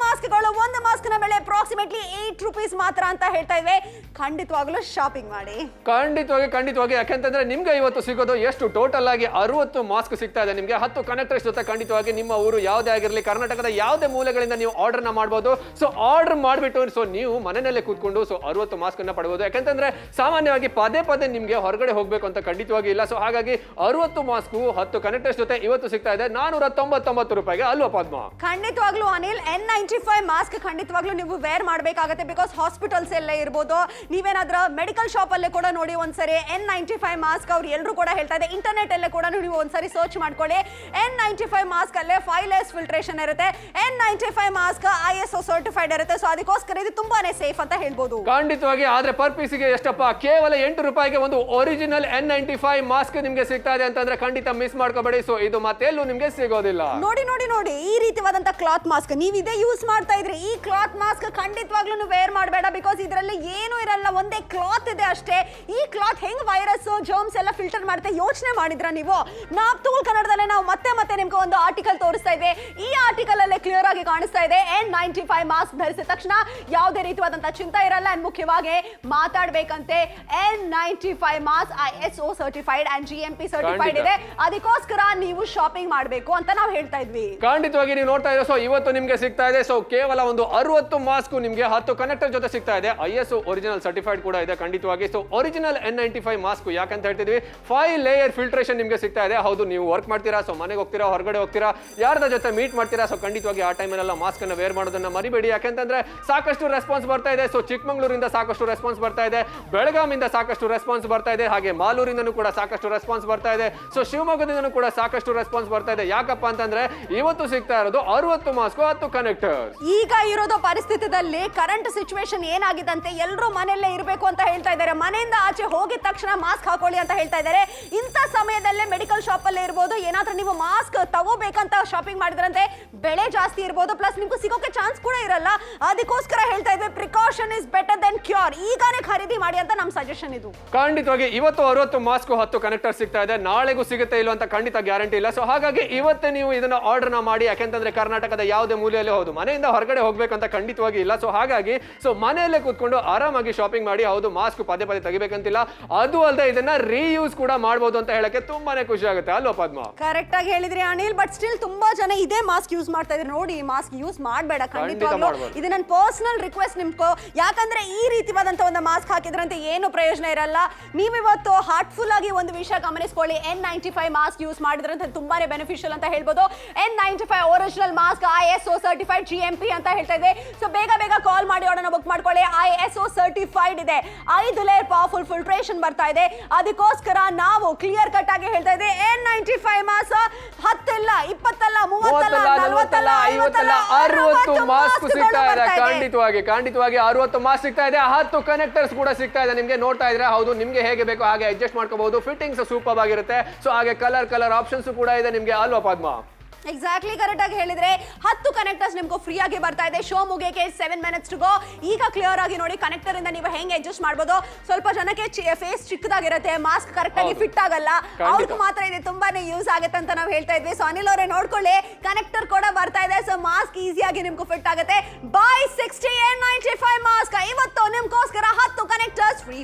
ಒಂದು ಮಾಸ್ಕ್ ನ ಬೆಲೆ ಅಪ್ರಾಕ್ಸಿಮೇಟ್ಲಿ 8 ರೂಪೀಸ್ ಮಾತ್ರ ಅಂತ ಹೇಳ್ತಾ ಇದ್ವಿ. ಖಂಡಿತವಾಗ್ಲೂ ಶಾಪಿಂಗ್ ಮಾಡಿ. ಖಂಡಿತವಾಗಿ. ಯಾಕೆಂತಂದ್ರೆ ನಿಮ್ಗೆ ಇವತ್ತು ಸಿಗೋದು ಎಷ್ಟು ಟೋಟಲ್ ಆಗಿ 60 ಮಾಸ್ಕ್ ಸಿಗ್ತಾ ಇದೆ ನಿಮ್ಗೆ. 10 ಕನೆಕ್ಟರ್ಸ್ ಜೊತೆ ಖಂಡಿತವಾಗಿ ನಿಮ್ಮ ಊರು ಯಾವುದೇ ಆಗಿರಲಿ, ಕರ್ನಾಟಕದ ಯಾವುದೇ ಮೂಲೆಗಳಿಂದ ನೀವು ಆರ್ಡರ್ ನ ಮಾಡಬಹುದು. ಸೊ ಆರ್ಡರ್ ಮಾಡಿಬಿಟ್ಟು ಸೊ ನೀವು ಮನೆಯಲ್ಲೇ ಕೂತ್ಕೊಂಡು ಸೊ 60 ಮಾಸ್ಕ್ ಅನ್ನ ಪಡಬಹುದು. ಯಾಕಂತಂದ್ರೆ ಸಾಮಾನ್ಯವಾಗಿ ಪದೇ ನಿಮ್ಗೆ ಹೊರಗಡೆ ಹೋಗ್ಬೇಕು ಅಂತ ಖಂಡಿತವಾಗಿ ಇಲ್ಲ. ಸೊ ಹಾಗಾಗಿ 60 ಮಾಸ್ಕ್ 10 ಕನೆಕ್ಟರ್ಸ್ ಜೊತೆ ಇವತ್ತು ಸಿಗ್ತಾ ಇದೆ 499 ರೂಪಾಯಿಗೆ. ಅಲ್ವಾ ಪದ್ಮ? ಖಂಡಿತವಾಗ್ಲೂ ಅನಿಲ್, N95 ಮಾಸ್ಕ್ ಖಂಡಿತವಾಗ್ಲೂ ನೀವು ವೇರ್ ಮಾಡಬೇಕಾಗುತ್ತೆ. ಬಿಕಾಸ್ ಹಾಸ್ಪಿಟಲ್ಸ್ ಎಲ್ಲ ಇರ್ಬೋದು, ನೀವೇನಾದ್ರೂ ಮೆಡಿಕಲ್ ಶಾಪ್ ಅಲ್ಲೇ ಕೂಡ ನೋಡಿ ಒಂದ್ಸರಿ N95 ಮಾಸ್ಕ್ ಅವ್ರು ಎಲ್ಲರೂ ಕೂಡ ಹೇಳ್ತಾ ಇದೆ. ಇಂಟರ್ನೆಟ್ ಅಲ್ಲೇ ಕೂಡ ನೀವು ಒಂದ್ಸರಿ ಸರ್ಚ್ ಮಾಡ್ಕೊಳ್ಳಿ. N95 ಮಾಸ್ಕ್ ಅಲ್ಲೇ 5 ಲೇಯರ್ಸ್ ಫಿಲ್ಟ್ರೇಷನ್ ಇರುತ್ತೆ. N95 ಮಾಸ್ಕ್ ISO ಸರ್ಟಿಫೈಡ್ ಇರುತ್ತೆ. ಸೊ ಅದಕ್ಕೋಸ್ಕರ ಇದು ತುಂಬಾನೇ ಸೇಫ್ ಅಂತ ಹೇಳ್ಬೋದು. ಖಂಡಿತವಾಗಿ. ಆದ್ರೆ ಪರ್ ಪೀಸಿಗೆ ಎಷ್ಟಪ್ಪ? ಕೇವಲ 8 ರೂಪಾಯಿಗೆ ಒಂದು ಒರಿಜಿನಲ್ N95 ಮಾಸ್ಕ್ ನಿಮ್ಗೆ ಸಿಗ್ತಾ ಇದೆ ಅಂತಂದ್ರೆ ಖಂಡಿತ ಮಿಸ್ ಮಾಡ್ಕೋಬೇಡಿ. ಸೊ ಇದು ಮತ್ತೆಲ್ಲೂ ನಿಮ್ಗೆ ಸಿಗೋದಿಲ್ಲ. ನೋಡಿ ಈ ರೀತಿಯಾದಂತ ಕ್ಲಾತ್ ಮಾಸ್ಕ್ ನೀವು ಇದೇ ಯೂಸ್ ಮಾಡ್ತಾ ಇದ್ರಿ. ಈ ಕ್ಲಾತ್ ಮಾಸ್ಕ್ ಖಂಡಿತವಾಗ್ಲೂ ವೇರ್ ಮಾಡಬೇಡ. ಬಿಕಾಸ್ ಇದರಲ್ಲಿ ಏನು ಇರಲ್ಲ, ಒಂದೇ ಕ್ಲಾತ್ ಇದೆ ಅಷ್ಟೇ. ಈ ಕ್ಲಾತ್ ಹೆಂಗ್ ವೈರಸ್, ಜರ್ಮ್ಸ್ ಎಲ್ಲ ಫಿಲ್ಟರ್ ಮಾಡುತ್ತೆ ಯೋಚನೆ ಮಾಡಿದ್ರ ಇದ್ದೀರಾ ನೀವು. ನಾವು ತೂಲ್ ಕನ್ನಡದಲ್ಲೇ ನಾವು ಮತ್ತೆ ನಿಮ್ಗೆ ಒಂದು ಆರ್ಟಿಕಲ್ ತೋರಿಸ್ತಾ ಇದ್ವಿ. ಈ ಆರ್ಟಿಕಲ್ ಅಲ್ಲೇ ಕ್ಲಿಯರ್ ಆಗಿ ಕಾಣಿಸ್ತಾ ಇದೆ N95 ಮಾಸ್ಕ್ ಧರಿಸಿದ ತಕ್ಷಣ ಯಾವುದೇ ರೀತಿಯಾದಂತಹ ಚಿಂತೆ ಇರಲ್ಲ. ಅಂಡ್ ಮುಖ್ಯವಾಗಿ ಮಾತಾಡ್ಬೇಕಂತೆ N95 mask ISO certified and GMP certified ಇದೆ. ಅದಕ್ಕೋಸ್ಕರ ನೀವು ಶಾಪಿಂಗ್ ಮಾಡಬೇಕು ಅಂತ ನಾವು ಹೇಳ್ತಾ ಇದ್ವಿ. ಖಂಡಿತವಾಗಿ ನೀವು ನೋಡ್ತಾ ಇದ್ದೀರಾ. ಸೊ ಇವತ್ತು ನಿಮ್ಗೆ ಸಿಗ್ತಾ ಇದೆ. ಸೊ ಕೇವಲ ಒಂದು 60 ಮಾಸ್ಕ್ ನಿಮ್ಗೆ 10 ಕನೆಕ್ಟರ್ ಜೊತೆ ಸಿಗ್ತಾ ಇದೆ. ISO ಒರಿಜಿನಲ್ ಸರ್ಟಿಫೈಡ್ ಕೂಡ ಇದೆ ಖಂಡಿತವಾಗಿ. ಸೊ ಒರಿಜಿನಲ್ N95 ಮಾಸ್ಕ್ ಯಾಕಂತ ಹೇಳ್ತಿದ್ವಿ, 5 ಲೇಯರ್ ಫಿಲ್ಟ್ರೇಷನ್ ನಿಮ್ಗೆ ಸಿಗ್ತಾ ಇದೆ. ಹೌದು, ನೀವು ವರ್ಕ್ ಮಾಡ್ತೀರಾ, ಸೊ ಮನೆಗೆ ಹೋಗ್ತೀರಾ, ಹೊರಗಡೆ ಹೋಗ್ತೀರಾ, ಯಾರ್ದ ಜೊತೆ ಮೀಟ್ ಮಾಡ್ತೀರಾ, ಸೊ ಖಂಡಿತವಾಗಿ ಆ ಟೈಮಲ್ಲೆಲ್ಲ ಮಾಸ್ಕ್ ಅನ್ನ ವೇರ್ ಮಾಡೋದನ್ನ ಮರಿಬೇಡಿ. ಯಾಕಂತಂದ್ರೆ ಸಾಕಷ್ಟು ರೆಸ್ಪಾನ್ಸ್ ಬರ್ತಾ ಇದೆ. ಸೊ ಚಿಕ್ಕಮಂಗ್ಳೂರಿಂದ ಸಾಕಷ್ಟು ರೆಸ್ಪಾನ್ಸ್ ಬರ್ತಾ ಇದೆ, ಬೆಳಗಾಮಿಂದ ಸಾಕಷ್ಟು ರೆಸ್ಪಾನ್ಸ್ ಬರ್ತಾ ಇದೆ, ಹಾಗೆ ಮಾಲೂರಿಂದನೂ ಕೂಡ ಸಾಕಷ್ಟು ರೆಸ್ಪಾನ್ಸ್ ಬರ್ತಾ ಇದೆ. ಸೊ ಶಿವಮೊಗ್ಗದಿಂದನೂ ಕೂಡ ಸಾಕಷ್ಟು ರೆಸ್ಪಾನ್ಸ್ ಬರ್ತಾ ಇದೆ. ಯಾಕಪ್ಪ ಅಂತಂದ್ರೆ ಇವತ್ತು ಸಿಗ್ತಾ ಇರೋದು 60 ಮಾಸ್ಕ್ 10 ಕನೆಕ್ಟರ್. ಈಗ ಇರೋದು ಪರಿಸ್ಥಿತಿಯಲ್ಲಿ ಕರೆಂಟ್ ಸಿಚುವೇಶನ್ ಏನಾಗಿದಂತೆ ಎಲ್ಲರೂ ಮನೆಯಲ್ಲೇ ಇರಬೇಕು ಅಂತ ಹೇಳ್ತಾ ಇದ್ದಾರೆ. ಮನೆಯಿಂದ ಆಚೆ ಹೋಗಿದ ತಕ್ಷಣ ಮಾಸ್ಕ್ ಹಾಕೊಳ್ಳಿ ಅಂತ ಹೇಳ್ತಾ ಇದ್ದಾರೆ. ಇಂಥ ಸಮಯದಲ್ಲೇ ಮೆಡಿಕಲ್ ಶಾಪ್ ಅಲ್ಲೇ ಇರ್ಬೋದು, ಏನಾದ್ರೂ ನೀವು ಮಾಸ್ಕ್ ತಗೋಬೇಕಂತ ಶಾಪಿಂಗ್ ಮಾಡಿದ್ರಂತೆ ಬೆಳೆ ಜಾಸ್ತಿ ಇರ್ಬೋದು, ಪ್ಲಸ್ ನಿಮ್ಗೆ ಸಿಗೋಕೆ ಚಾನ್ಸ್ ಕೂಡ ಇರಲ್ಲ. ಅದಕ್ಕೋಸ್ಕರ ಹೇಳ್ತಾ ಇದ್ವಿ, precaution is better than cure. ಈಗಾನೇ ಖರೀದಿ ಮಾಡಿ ಅಂತ ನಮ್ಮ ಸಜೆಷನ್ ಇದು. ಖಂಡಿತವಾಗಿ ಇವತ್ತು 60 ಮಾಸ್ಕ್ 10 ಕನೆಕ್ಟರ್ ಸಿಗ್ತಾ ಇದೆ. ನಾಳೆಗೂ ಸಿಗುತ್ತೆ ಇಲ್ಲ ಅಂತ ಖಂಡಿತ ಗ್ಯಾರಂಟಿ ಇಲ್ಲ. ಸೊ ಹಾಗಾಗಿ ಇವತ್ತೇ ನೀವು ಇದನ್ನ ಆರ್ಡರ್ ಮಾಡಿ, ಯಾಕೆಂತಂದ್ರೆ ಕರ್ನಾಟಕದ ಯಾವುದೇ ಮೂಲೆಯಲ್ಲಿ, ಹೌದು, ಮನೆಯಿಂದ ಹೊರಗಡೆ ಹೋಗ್ಬೇಕಂತ ಖಂಡಿತವಾಗಿ ಇಲ್ಲ. ಸೊ ಹಾಗಾಗಿ ಮನೆಯಲ್ಲೇ ಕೂತ್ಕೊಂಡು ಆರಾಮಾಗಿ ಶಾಪಿಂಗ್ ಮಾಡಿ. ಹೌದು, ಮಾಸ್ಕ್ ಪದೇ ತೆಗಿಬೇಕಂತಿಲ್ಲ. ಅದು ಅಲ್ಲದೆ ಇದನ್ನ ರೀಯೂಸ್ ಕೂಡ ಮಾಡಬಹುದು ಅಂತ ಹೇಳಕ್ಕೆ ತುಂಬಾನೇ ಖುಷಿ ಆಗುತ್ತೆ ಅಲ್ವಾ ಪದ್ಮ? ಕರೆಕ್ಟ್ ಆಗಿ ಹೇಳಿದ್ರಿ ಅನಿಲ್. ಬಟ್ ಸ್ಟಿಲ್ ತುಂಬಾ ಜನ ಇದೇ ಮಾಸ್ಕ್ ಯೂಸ್ ಮಾಡ್ತಾ ಇದ್ರೆ ನೋಡಿ, ಮಾಸ್ಕ್ ಯೂಸ್ ಮಾಡಬೇಡ ಖಂಡಿತವಾಗ್ಲೂ. ಇದು ನನ್ನ ಪರ್ಸನಲ್ ರಿಕ್ವೆಸ್ಟ್ ನಿಮ್ಗೆ. ಯಾಕಂದ್ರೆ ಈ ರೀತಿಯಾದಂತ ಒಂದು ಮಾಸ್ಕ್ ಹಾಕಿದ್ರಂತೆ ಏನು ಪ್ರಯೋಜನ ಇರಲ್ಲ. ನೀವಿವತ್ತು ಹಾರ್ಟ್ಫುಲ್ ಆಗಿ ಒಂದು ವಿಷಯ ಗಮನಿಸ್ಕೊಳ್ಳಿ, N95 ಮಾಸ್ಕ್ ಯೂಸ್ ಮಾಡಿದ್ರಂತೆ ತುಂಬಾನೇ ಬೆನಿಫಿಷಿಯಲ್ ಅಂತ ಹೇಳ್ಬೋದು. N95 original mask ISO certified GMP ಅಂತ ಹೇಳ್ತಾ ಇದೆ. ಸೊ ಬೇಗ ಕಾಲ್ ಮಾಡಿ ಆರ್ಡರ್ನ ಬುಕ್ ಮಾಡ್ಕೊಳ್ಳಿ. ISO ಸರ್ಟಿಫೈಡ್ ಇದೆ, 5 ಲೇಯರ್ ಪವರ್ಫುಲ್ ಫಿಲ್ಟ್ರೇಷನ್ ಬರ್ತಾ ಇದೆ. ಅದಕ್ಕೋಸ್ಕರ ನಾವು ಕ್ಲಿಯರ್ ಕಟ್ ಆಗಿ ಹೇಳ್ತಾ ಇದೆ, N95 ಮಾಸ್ಕ್ 10 ಅಲ್ಲ, 20 ಅಲ್ಲ, 30 ಅಲ್ಲ, 40 ಅಲ್ಲ, 50 ಅಲ್ಲ, 60 ಮಾಸ್ಕ್ ಸಿಗ್ತಾ ಇದೆ. ಖಂಡಿತವಾಗಿ 60 ಮಾಸ್ಕ್ ಸಿಗ್ತಾ ಇದೆ. 10 ಕನೆಕ್ಟರ್ಸ್ ಕೂಡ ಸಿಗ್ತಾ ಇದೆ ನಿಮ್ಗೆ. ನೋಡ್ತಾ ಇದ್ರೆ ಹೌದು, ನಿಮ್ಗೆ ಹೇಗೆ ಬೇಕು ಹಾಗೆ ಅಡ್ಜಸ್ಟ್ ಮಾಡ್ಕೋಬಹುದು. ಫಿಟ್ಟಿಂಗ್ಸ್ ಸೂಪರ್ ಆಗಿರುತ್ತೆ. ಸೊ ಹಾಗೆ ಕಲರ್ ಆಪ್ಷನ್ಸ್ ಕೂಡ ಇದೆ ನಿಮ್ಗೆ ಅಲ್ವಾ ಪದ್ಮ? ಎಕ್ಸಾಕ್ಟ್ಲಿ ಕರೆಕ್ಟ್ ಆಗಿ ಹೇಳಿದ್ರೆ 10 ಕನೆಕ್ಟರ್ಸ್ ನಿಮ್ಗೆ ಫ್ರೀ ಆಗಿ ಬರ್ತಾ ಇದೆ. ಶೋ ಮುಗಿಯಕ್ಕೆ 7 ಮಿನಿಟ್ಸ್ ಟು ಗೋ. ಈಗ ಕ್ಲಿಯರ್ ಆಗಿ ನೋಡಿ, ಕನೆಕ್ಟರ್ ಇಂದ ನೀವು ಹೆಂಗೆ ಅಡ್ಜಸ್ಟ್ ಮಾಡಬಹುದು. ಸ್ವಲ್ಪ ಜನಕ್ಕೆ ಫೇಸ್ ಚಿಕ್ಕದಾಗಿರುತ್ತೆ, ಮಾಸ್ಕ್ ಕರೆಕ್ಟ್ ಆಗಿ ಫಿಟ್ ಆಗಲ್ಲ, ಅವ್ರಿಗೆ ಮಾತ್ರ ಇದು ತುಂಬಾನೇ ಯೂಸ್ ಆಗುತ್ತೆ ಅಂತ ನಾವು ಹೇಳ್ತಾ ಇದ್ವಿ. ಸೊ ಅನಿಲ್ ಅವರೇ ನೋಡ್ಕೊಳ್ಳಿ, ಕನೆಕ್ಟರ್ ಕೂಡ ಬರ್ತಾ ಇದೆ. ಸೊ ಮಾಸ್ಕ್ ಈಸಿಯಾಗಿ ನಿಮ್ಗೆ ಫಿಟ್ ಆಗುತ್ತೆ. ಬೈ 60 N95 ಮಾಸ್ಕ್ ಇವತ್ತು ನಿಮ್ಗೋಸ್ಕರ 10 ಕನೆಕ್ಟರ್ಸ್ ಫ್ರೀ.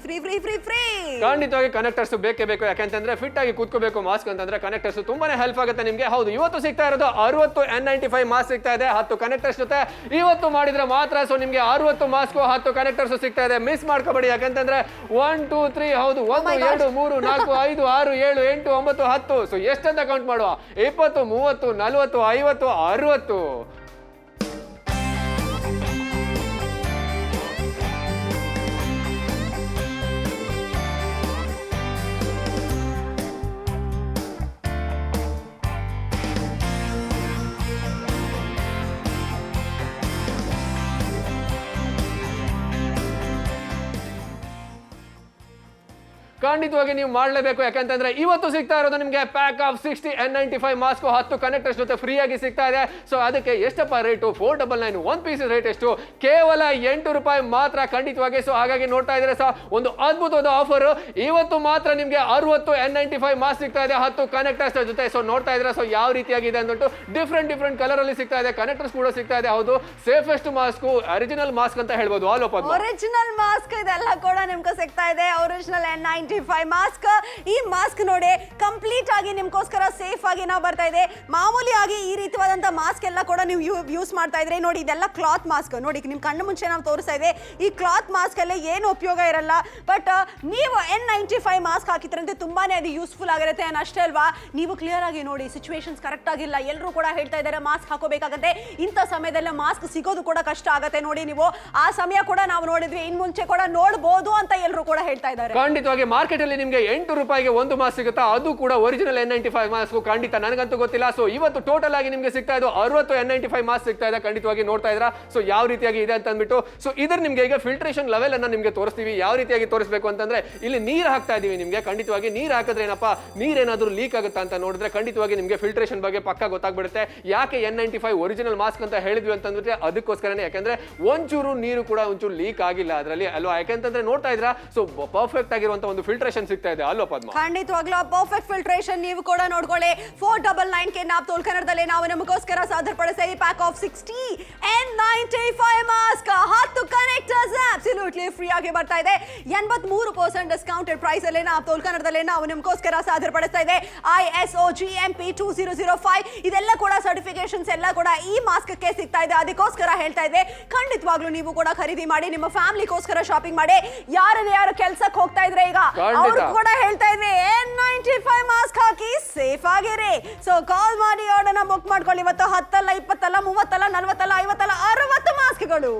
ಖಂಡಿತವಾಗಿ ಕನೆಕ್ಟರ್ಸ್ ಬೇಕೇ ಬೇಕು. ಯಾಕಂತಂದ್ರೆ ಫಿಟ್ ಆಗಿ ಕೂತ್ಕೋಬೇಕು ಮಾಸ್ಕ್ ಅಂತಂದ್ರೆ ಕನೆಕ್ಟರ್ಸ್ ತುಂಬಾನೇ ಹೆಲ್ಪ್ ಆಗುತ್ತೆ ನಿಮ್ಗೆ. ಹೌದು, ಇವತ್ತು ಸಿಗ್ತಾ 60 N95 ಮಾಸ್ಕ್ ಸಿಗ್ತಾ ಇದೆ 10 ಕನೆಕ್ಟರ್ಸ್ ಜೊತೆ. ಇವತ್ತು ಮಾಡಿದ್ರೆ ಮಾತ್ರ ಸೊ ನಿಮ್ಗೆ 60 ಮಾಸ್ಕ್ 10 ಕನೆಕ್ಟರ್ಸ್ ಸಿಗ್ತಾ ಇದೆ. ಮಿಸ್ ಮಾಡ್ಕೋಬೇಡಿ. ಯಾಕಂತಂದ್ರೆ 1 2 3 ಹೌದು 1 2 3 4 5 6 7 8 9 10. ಸೊ ಎಷ್ಟಂತ ಕೌಂಟ್ ಮಾಡುವ? 20 30 40 50 60. ಖಂಡಿತವಾಗಿ ನೀವು ಮಾಡಲೇಬೇಕು. ಯಾಕಂತಂದ್ರೆ ಇವತ್ತು ಸಿಗ್ತಾ ಇರೋದು ನಿಮಗೆ pack of 60 N95 mask 10 connectors ಜೊತೆ ಫ್ರೀ ಆಗಿ ಸಿಗ್ತಾ ಇದೆ. ಸೊ ಅದಕ್ಕೆ ಎಷ್ಟಪ್ಪ ರೇಟು? 499. 1 ಪೀಸ್ ರೇಟ್ ಎಷ್ಟು? ಕೇವಲ 8 ರೂಪಾಯಿ ಮಾತ್ರ ಖಂಡಿತವಾಗಿ. ಸೊ ಹಾಗಾಗಿ ನೋಡ್ತಾ ಇದ್ರೆ ಒಂದು ಅದ್ಭುತವಾದ ಆಫರ್. ಇವತ್ತು ಮಾತ್ರ ನಿಮಗೆ 60 N95 ಮಾಸ್ಕ್ ಸಿಗ್ತಾ ಇದೆ 10 ಕನೆಕ್ಟರ್ಸ್ ಜೊತೆ. ಸೊ ನೋಡ್ತಾ ಇದ್ರೆ ಯಾವ ರೀತಿಯಾಗಿದೆ ಅಂದ್ಬಿಟ್ಟು ಡಿಫ್ರೆಂಟ್ ಕಲರ್ ಅಲ್ಲಿ ಸಿಗ್ತಾ ಇದೆ. ಕನೆಕ್ಟರ್ಸ್ ಕೂಡ ಸಿಗ್ತಾ ಇದೆ. ಹೌದು, ಸೇಫೆಸ್ಟ್ ಮಾಸ್ಕ್, ಒರಿಜಿನಲ್ ಮಾಸ್ಕ್ ಅಂತ ಹೇಳ್ಬೋದು. ಒರಿಜಿನಲ್ ಮಾಸ್ಕ್ ಇದೆಲ್ಲ ಕೂಡ ನಿಮ್ಗೆ ಸಿಗ್ತಾ ಇದೆ. Original N95 mask. ಈ ಮಾಸ್ಕ್ ನೋಡಿ ಕಂಪ್ಲೀಟ್ ಆಗಿ ನಿಮ್ಗೋಸ್ಕರ ಸೇಫ್ ಆಗಿ ನಾವು ಬರ್ತಾ ಇದೆ. ಮಾಮೂಲಿಯಾಗಿ ಈ ರೀತಿಯಾದಂತ ಮಾಸ್ಕ್ ಎಲ್ಲ ಕೂಡ ನೀವು ಯೂಸ್ ಮಾಡ್ತಾ ಇದ್ರೆ ನೋಡಿ, ಇದೆಲ್ಲ ಕ್ಲಾತ್ ಮಾಸ್ಕ್. ನೋಡಿ ನಿಮ್ ಕಣ್ಣು ಮುಂಚೆ ನಾವು ತೋರಿಸ್ತಾ ಇದೆ. ಈ ಕ್ಲಾತ್ ಮಾಸ್ಕ್ ಎಲ್ಲ ಏನು ಉಪಯೋಗ ಇರಲ್ಲ. ಬಟ್ ನೀವು N95 ಮಾಸ್ಕ್ ಹಾಕಿದ್ರಂತೆ ತುಂಬಾನೇ ಅದು ಯೂಸ್ಫುಲ್ ಆಗಿರುತ್ತೆ. ಅಷ್ಟೇ ಅಲ್ವಾ, ನೀವು ಕ್ಲಿಯರ್ ಆಗಿ ನೋಡಿ, ಸಿಚುವೇಶನ್ಸ್ ಕರೆಕ್ಟ್ ಆಗಿಲ್ಲ, ಎಲ್ಲರೂ ಕೂಡ ಹೇಳ್ತಾ ಇದ್ದಾರೆ ಮಾಸ್ಕ್ ಹಾಕೋಬೇಕಾಗತ್ತೆ. ಇಂಥ ಸಮಯದಲ್ಲಿ ಮಾಸ್ಕ್ ಸಿಗೋದು ಕೂಡ ಕಷ್ಟ ಆಗುತ್ತೆ. ನೋಡಿ ನೀವು ಆ ಸಮಯ ಕೂಡ ನಾವು ನೋಡಿದ್ವಿ, ಇನ್ ಮುಂಚೆ ಕೂಡ ನೋಡಬಹುದು ಅಂತ ಎಲ್ಲರೂ ಕೂಡ ಹೇಳ್ತಾ ಇದ್ದಾರೆ. ಖಂಡಿತವಾಗಿ ಮಾರ್ಕೆಟ್ ಅಲ್ಲಿ ನಿಮಗೆ 8 ರೂಪಾಯಿಗೆ ಒಂದು ಮಾಸ್ಕ್ ಸಿಗುತ್ತಾ? ಅದು ಕೂಡ ಒರಿಜಿನಲ್ N95 ಮಾಸ್ಕ್. ಖಂಡಿತ ನನಗಂತೂ ಗೊತ್ತಿಲ್ಲ. ಸೊ ಇವತ್ತು ಟೋಟಲ್ ಆಗಿ ನಿಮಗೆ ಸಿಗ್ತಾ ಇದೆ 60 N95 ಮಾಸ್ಕ್ ಸಿಗ್ತಾ ಇದೆ. ಖಂಡಿತವಾಗಿ ನೋಡ್ತಾ ಇದ್ರಾ ಸೊ ಯಾವ ರೀತಿಯಾಗಿ ಇದೆ ಅಂತ ಅಂದ್ಬಿಟ್ಟು. ಸೊ ಇದ್ರ ನಿಮ್ಗೆ ಈಗ ಫಿಲ್ಟ್ರೇಷನ್ ಲೆವೆಲ್ ಅನ್ನ ನಿಮ್ಗೆ ತೋರಿಸ್ತೀವಿ. ಯಾವ ರೀತಿಯಾಗಿ ತೋರಿಸಬೇಕು ಅಂತಂದ್ರೆ, ಇಲ್ಲಿ ನೀರು ಹಾಕ್ತಾ ಇದೀವಿ ನಿಮ್ಗೆ. ಖಂಡಿತವಾಗಿ ನೀರು ಹಾಕಿದ್ರೆ ಏನಪ್ಪಾ, ನೀರೇನಾದ್ರೂ ಲೀಕ್ ಆಗುತ್ತಾ ಅಂತ ನೋಡಿದ್ರೆ ಖಂಡಿತವಾಗಿ ನಿಮ್ಗೆ ಫಿಲ್ಟ್ರೇಷನ್ ಬಗ್ಗೆ ಪಕ್ಕ ಗೊತ್ತಾಗ್ಬಿಡುತ್ತೆ. ಯಾಕೆ N95 ಒರಿಜಿನಲ್ ಮಾಸ್ಕ್ ಅಂತ ಹೇಳಿದ್ವಿ ಅಂತಂದ್ರೆ ಅದಕ್ಕೋಸ್ಕರನೇ. ಯಾಕಂದ್ರೆ ಒಂಚೂರು ನೀರು ಕೂಡ ಒಂಚೂರು ಲೀಕ್ ಆಗಿಲ್ಲ ಅದರಲ್ಲಿ ಅಲ್ವಾ. ಯಾಕಂತಂದ್ರೆ ನೋಡ್ತಾ ಇದ್ರಾ ಸೊ ಪರ್ಫೆಕ್ಟ್ ಆಗಿರುವಂತ ಒಂದು ಫಿಲ್ಟ್ರೇಷನ್ ಸಿಗ್ತಾ ಇದೆ ಅಲ್ವಾ ಪದ್ಮ? ಖಂಡಿತವಾಗ್ಲೂ ಪರ್ಫೆಕ್ಟ್ ಫಿಲ್ಟ್ರೇಷನ್ ನೀವು ಕೂಡ ನೋಡ್ಕೊಳ್ಳಿ. 499 ನಾವು ತೋಲ್ ಕನ್ನಡದಲ್ಲಿ ನಾವು ನಿಮಗೋಸ್ಕರ ಸಾದರಪಡಿಸ್ತೀವಿ pack of 60 N95 mask 10 connectors absolutely free ಆಗಿ ಬರ್ತಾ ಇದೆ. 83% ಡಿಸ್ಕೌಂಟೆಡ್ ಪ್ರೈಸ್ ಅಲ್ಲಿ ನಾವು ತೋಲ್ ಕನ್ನಡದಲ್ಲಿ ನಾವು ನಿಮಗೋಸ್ಕರ ಸಾದರಪಡಿಸ್ತಾ ಇದೆ. ISO GMP 2005 ಇದೆಲ್ಲ ಕೂಡ ಸರ್ಟಿಫಿಕೇಶನ್ಸ್ ಎಲ್ಲ ಕೂಡ ಈ ಮಾಸ್ಕ್ ಗೆ ಸಿಗ್ತಾ ಇದೆ. ಅದಕ್ಕೋಸ್ಕರ ಹೇಳ್ತಾ ಇದ್ದೆ, ಖಂಡಿತವಾಗ್ಲೂ ನೀವು ಕೂಡ ಖರೀದಿ ಮಾಡಿ, ನಿಮ್ಮ ಫ್ಯಾಮಿಲಿಗೋಸ್ಕರ ಶಾಪಿಂಗ್ ಮಾಡಿ. ಯಾರು ಕೆಲ್ಸಕ್ಕೆ ಹೋಗ್ತಾ ಇದ್ರೆ ಈಗ ಅವ್ರು ಕೂಡ ಹೇಳ್ತಾ ಇದ್ವಿ N95 ಮಾಸ್ಕ್ ಹಾಕಿ ಸೇಫ್ ಆಗಿರಿ. ಸೊ ಕಾಲ್ ಮಾಡಿ ಆರ್ಡರ್ನ ಬುಕ್ ಮಾಡ್ಕೊಳ್ಳಿ. ಇವತ್ತು 10 ಅಲ್ಲ 20 ಅಲ್ಲ 30 ಅಲ್ಲ 40 ಅಲ್ಲ 50 ಅಲ್ಲ 60 ಮಾಸ್ಕ್ಗಳು.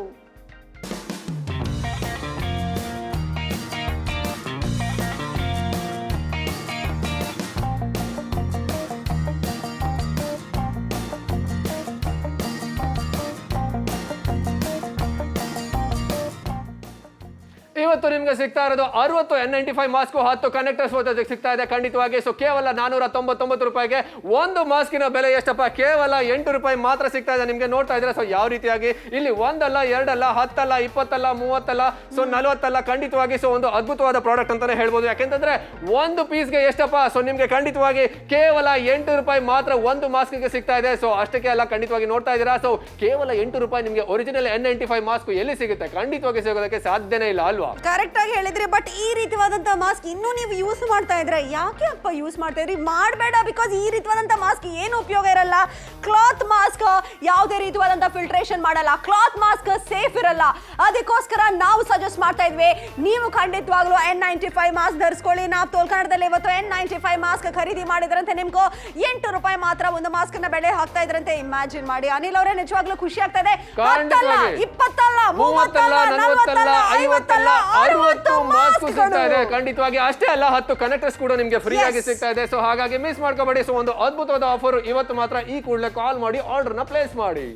ಇವತ್ತು ನಿಮ್ಗೆ ಸಿಗ್ತಾ ಇರೋದು 60 N95 ಮಾಸ್ಕ್ 10 ಕನೆಕ್ಟರ್ಸ್ ಸಿಗ್ತಾ ಇದೆ ಖಂಡಿತವಾಗಿ. ಸೊ ಕೇವಲ 499 ರೂಪಾಯಿಗೆ ಒಂದು ಮಾಸ್ಕಿನ ಬೆಲೆ ಎಷ್ಟಪ್ಪ? ಕೇವಲ 8 ರೂಪಾಯಿ ಮಾತ್ರ ಸಿಗ್ತಾ ಇದೆ. ನಿಮ್ಗೆ ನೋಡ್ತಾ ಇದ್ರೆ ಸೊ ಯಾವ ರೀತಿಯಾಗಿ ಇಲ್ಲಿ 1 ಅಲ್ಲ 2 ಅಲ್ಲ 10 ಅಲ್ಲ 20 ಅಲ್ಲ 30 ಅಲ್ಲ ಸೊ 40 ಅಲ್ಲ ಖಂಡಿತವಾಗಿ ಸೊ ಒಂದು ಅದ್ಭುತವಾದ ಪ್ರಾಡಕ್ಟ್ ಅಂತಾನೆ ಹೇಳ್ಬೋದು. ಯಾಕೆಂತಂದ್ರೆ ಒಂದು ಪೀಸ್ಗೆ ಎಷ್ಟಪ್ಪ? ಸೊ ನಿಮ್ಗೆ ಖಂಡಿತವಾಗಿ ಕೇವಲ 8 ರೂಪಾಯಿ ಮಾತ್ರ ಒಂದು ಮಾಸ್ಕ್ಗೆ ಸಿಗ್ತಾ ಇದೆ. ಸೊ ಅಷ್ಟಕ್ಕೆ ಅಲ್ಲ, ಖಂಡಿತವಾಗಿ ನೋಡ್ತಾ ಇದ್ದೀರಾ. ಸೊ ಕೇವಲ 8 ರೂಪಾಯಿ ನಿಮ್ಗೆ ಒರಿಜಿನಲ್ N95 ಮಾಸ್ಕ್ ಎಲ್ಲಿ ಸಿಗುತ್ತೆ? ಖಂಡಿತವಾಗಿ ಸಿಗೋದಕ್ಕೆ ಸಾಧ್ಯನೇ ಇಲ್ಲ ಅಲ್ವಾ? ಕರೆಕ್ಟ್ ಆಗಿ ಹೇಳಿದ್ರಿ. ಬಟ್ ಈ ರೀತಿಯಾದಂತ ಮಾಸ್ಕ್ ಇನ್ನೂ ನೀವು ಯೂಸ್ ಮಾಡ್ತಾ ಇದ್ರೆ ಯಾಕೆ ಅಪ್ಪ ಯೂಸ್ ಮಾಡ್ತಾ ಇದ್ರಿ? ಮಾಡಬೇಡ. ಬಿಕಾಸ್ ಈ ರೀತಿಯಾದಂತ ಮಾಸ್ಕ್ ಏನು ಉಪಯೋಗ ಇರಲ್ಲ. ಕ್ಲಾತ್ ಮಾಸ್ಕ್ ಯಾವುದೇ ರೀತಿಯಾದಂತ ಫಿಲ್ಟ್ರೇಷನ್ ಮಾಡಲ್ಲ. ಕ್ಲಾತ್ ಮಾಸ್ಕ್ ಸೇಫ್ ಇರಲ್ಲ. ಅದಕ್ಕೋಸ್ಕರ ನಾವು ಸಜೆಸ್ಟ್ ಮಾಡ್ತಾ ಇದ್ವಿ, ನೀವು ಖಂಡಿತವಾಗ್ಲೂ N95 ಮಾಸ್ಕ್ ಧರಿಸ್ಕೊಳ್ಳಿ. ನಾವು ತೋಲ್ ಕನ್ನಡದಲ್ಲಿ ಇವತ್ತು N95 ಮಾಸ್ಕ್ ಖರೀದಿ ಮಾಡಿದ್ರಂತೆ ನಿಮ್ಗೂ 8 ರೂಪಾಯಿ ಮಾತ್ರ ಒಂದು ಮಾಸ್ಕ್ ನ ಬೆಲೆ ಹಾಕ್ತಾ ಇದ್ರಂತೆ. ಇಮ್ಯಾಜಿನ್ ಮಾಡಿ. ಅನಿಲ್ ಅವರೇ ನಿಜವಾಗ್ಲೂ ಖುಷಿ ಆಗ್ತಾ ಇದೆ. 10 ಅಲ್ಲ 20 ಅಲ್ಲ 30 ಅಲ್ಲ 40 ಅಲ್ಲ 50 ಅಲ್ಲ 60 ಮಾಸ್ಕ್ ಸಿಗ್ತಾ ಇದೆ ಖಂಡಿತವಾಗಿ. ಅಷ್ಟೇ ಅಲ್ಲ 10 ಕನೆಕ್ಟರ್ಸ್ ಕೂಡ ನಿಮ್ಗೆ ಫ್ರೀ ಆಗಿ ಸಿಗ್ತಾ ಇದೆ. ಸೊ ಹಾಗಾಗಿ ಮಿಸ್ ಮಾಡ್ಕೋಬೇಡಿ. ಸೊ ಒಂದು ಅದ್ಭುತವಾದ ಆಫರ್ ಇವತ್ತು ಮಾತ್ರ. ಈ ಕೂಡಲೇ ಕಾಲ್ ಮಾಡಿ ಆರ್ಡರ್ ನ ಪ್ಲೇಸ್ ಮಾಡಿ.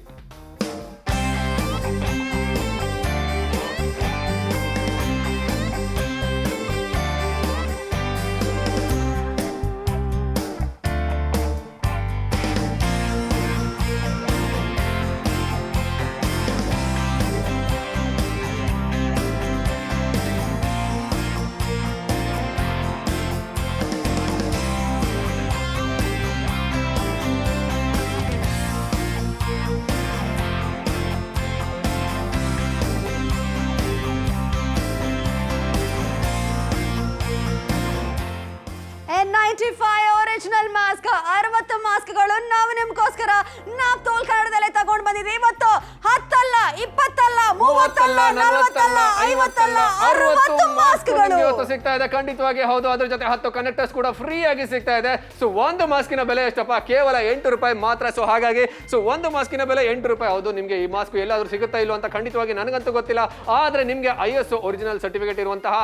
N95 ಒರಿಜಿನಲ್ ಮಾಸ್ಕ್ 60 ಮಾಸ್ಕ್ಗಳು ನಾವು ನಿಮ್ಗೋಸ್ಕರ ನಾವು ತೋಲ್ ಕನ್ನಡದಲ್ಲೇ ತಗೊಂಡು ಬಂದಿದ್ದೀವಿ. ಇವತ್ತು 10 ಅಲ್ಲ 20 ಅಲ್ಲ 30 ಅಲ್ಲ 40 ಅಲ್ಲ 50 ಅಲ್ಲ 60 ಮಾಸ್ಕ್ಗಳು ಇವತ್ತು ಸಿಗ್ತಾ ಇದೆ ಖಂಡಿತವಾಗಿ. ಹೌದು, ಅದ್ರ ಜೊತೆ 10 ಕನೆಕ್ಟರ್ಸ್ ಕೂಡ ಫ್ರೀ ಆಗಿ ಸಿಗ್ತಾ ಇದೆ. ಸೊ ಒಂದು ಮಾಸ್ಕಿನ ಬೆಲೆ ಎಷ್ಟಪ್ಪ? ಕೇವಲ 8 ರೂಪಾಯಿ ಮಾತ್ರ. ಸೊ ಹಾಗಾಗಿ ಸೊ ಒಂದು ಮಾಸ್ಕಿನ ಬೆಲೆ 8 ರೂಪಾಯಿ. ಹೌದು, ನಿಮ್ಗೆ ಈ ಮಾಸ್ಕ್ ಎಲ್ಲಾದ್ರೂ ಸಿಗುತ್ತಾ ಇಲ್ಲೋ ಅಂತ ಖಂಡಿತವಾಗಿ ನನಗಂತೂ ಗೊತ್ತಿಲ್ಲ. ಆದ್ರೆ ನಿಮ್ಗೆ ISO ಒರಿಜಿನಲ್ ಸರ್ಟಿಫಿಕೇಟ್ ಇರುವಂತಹ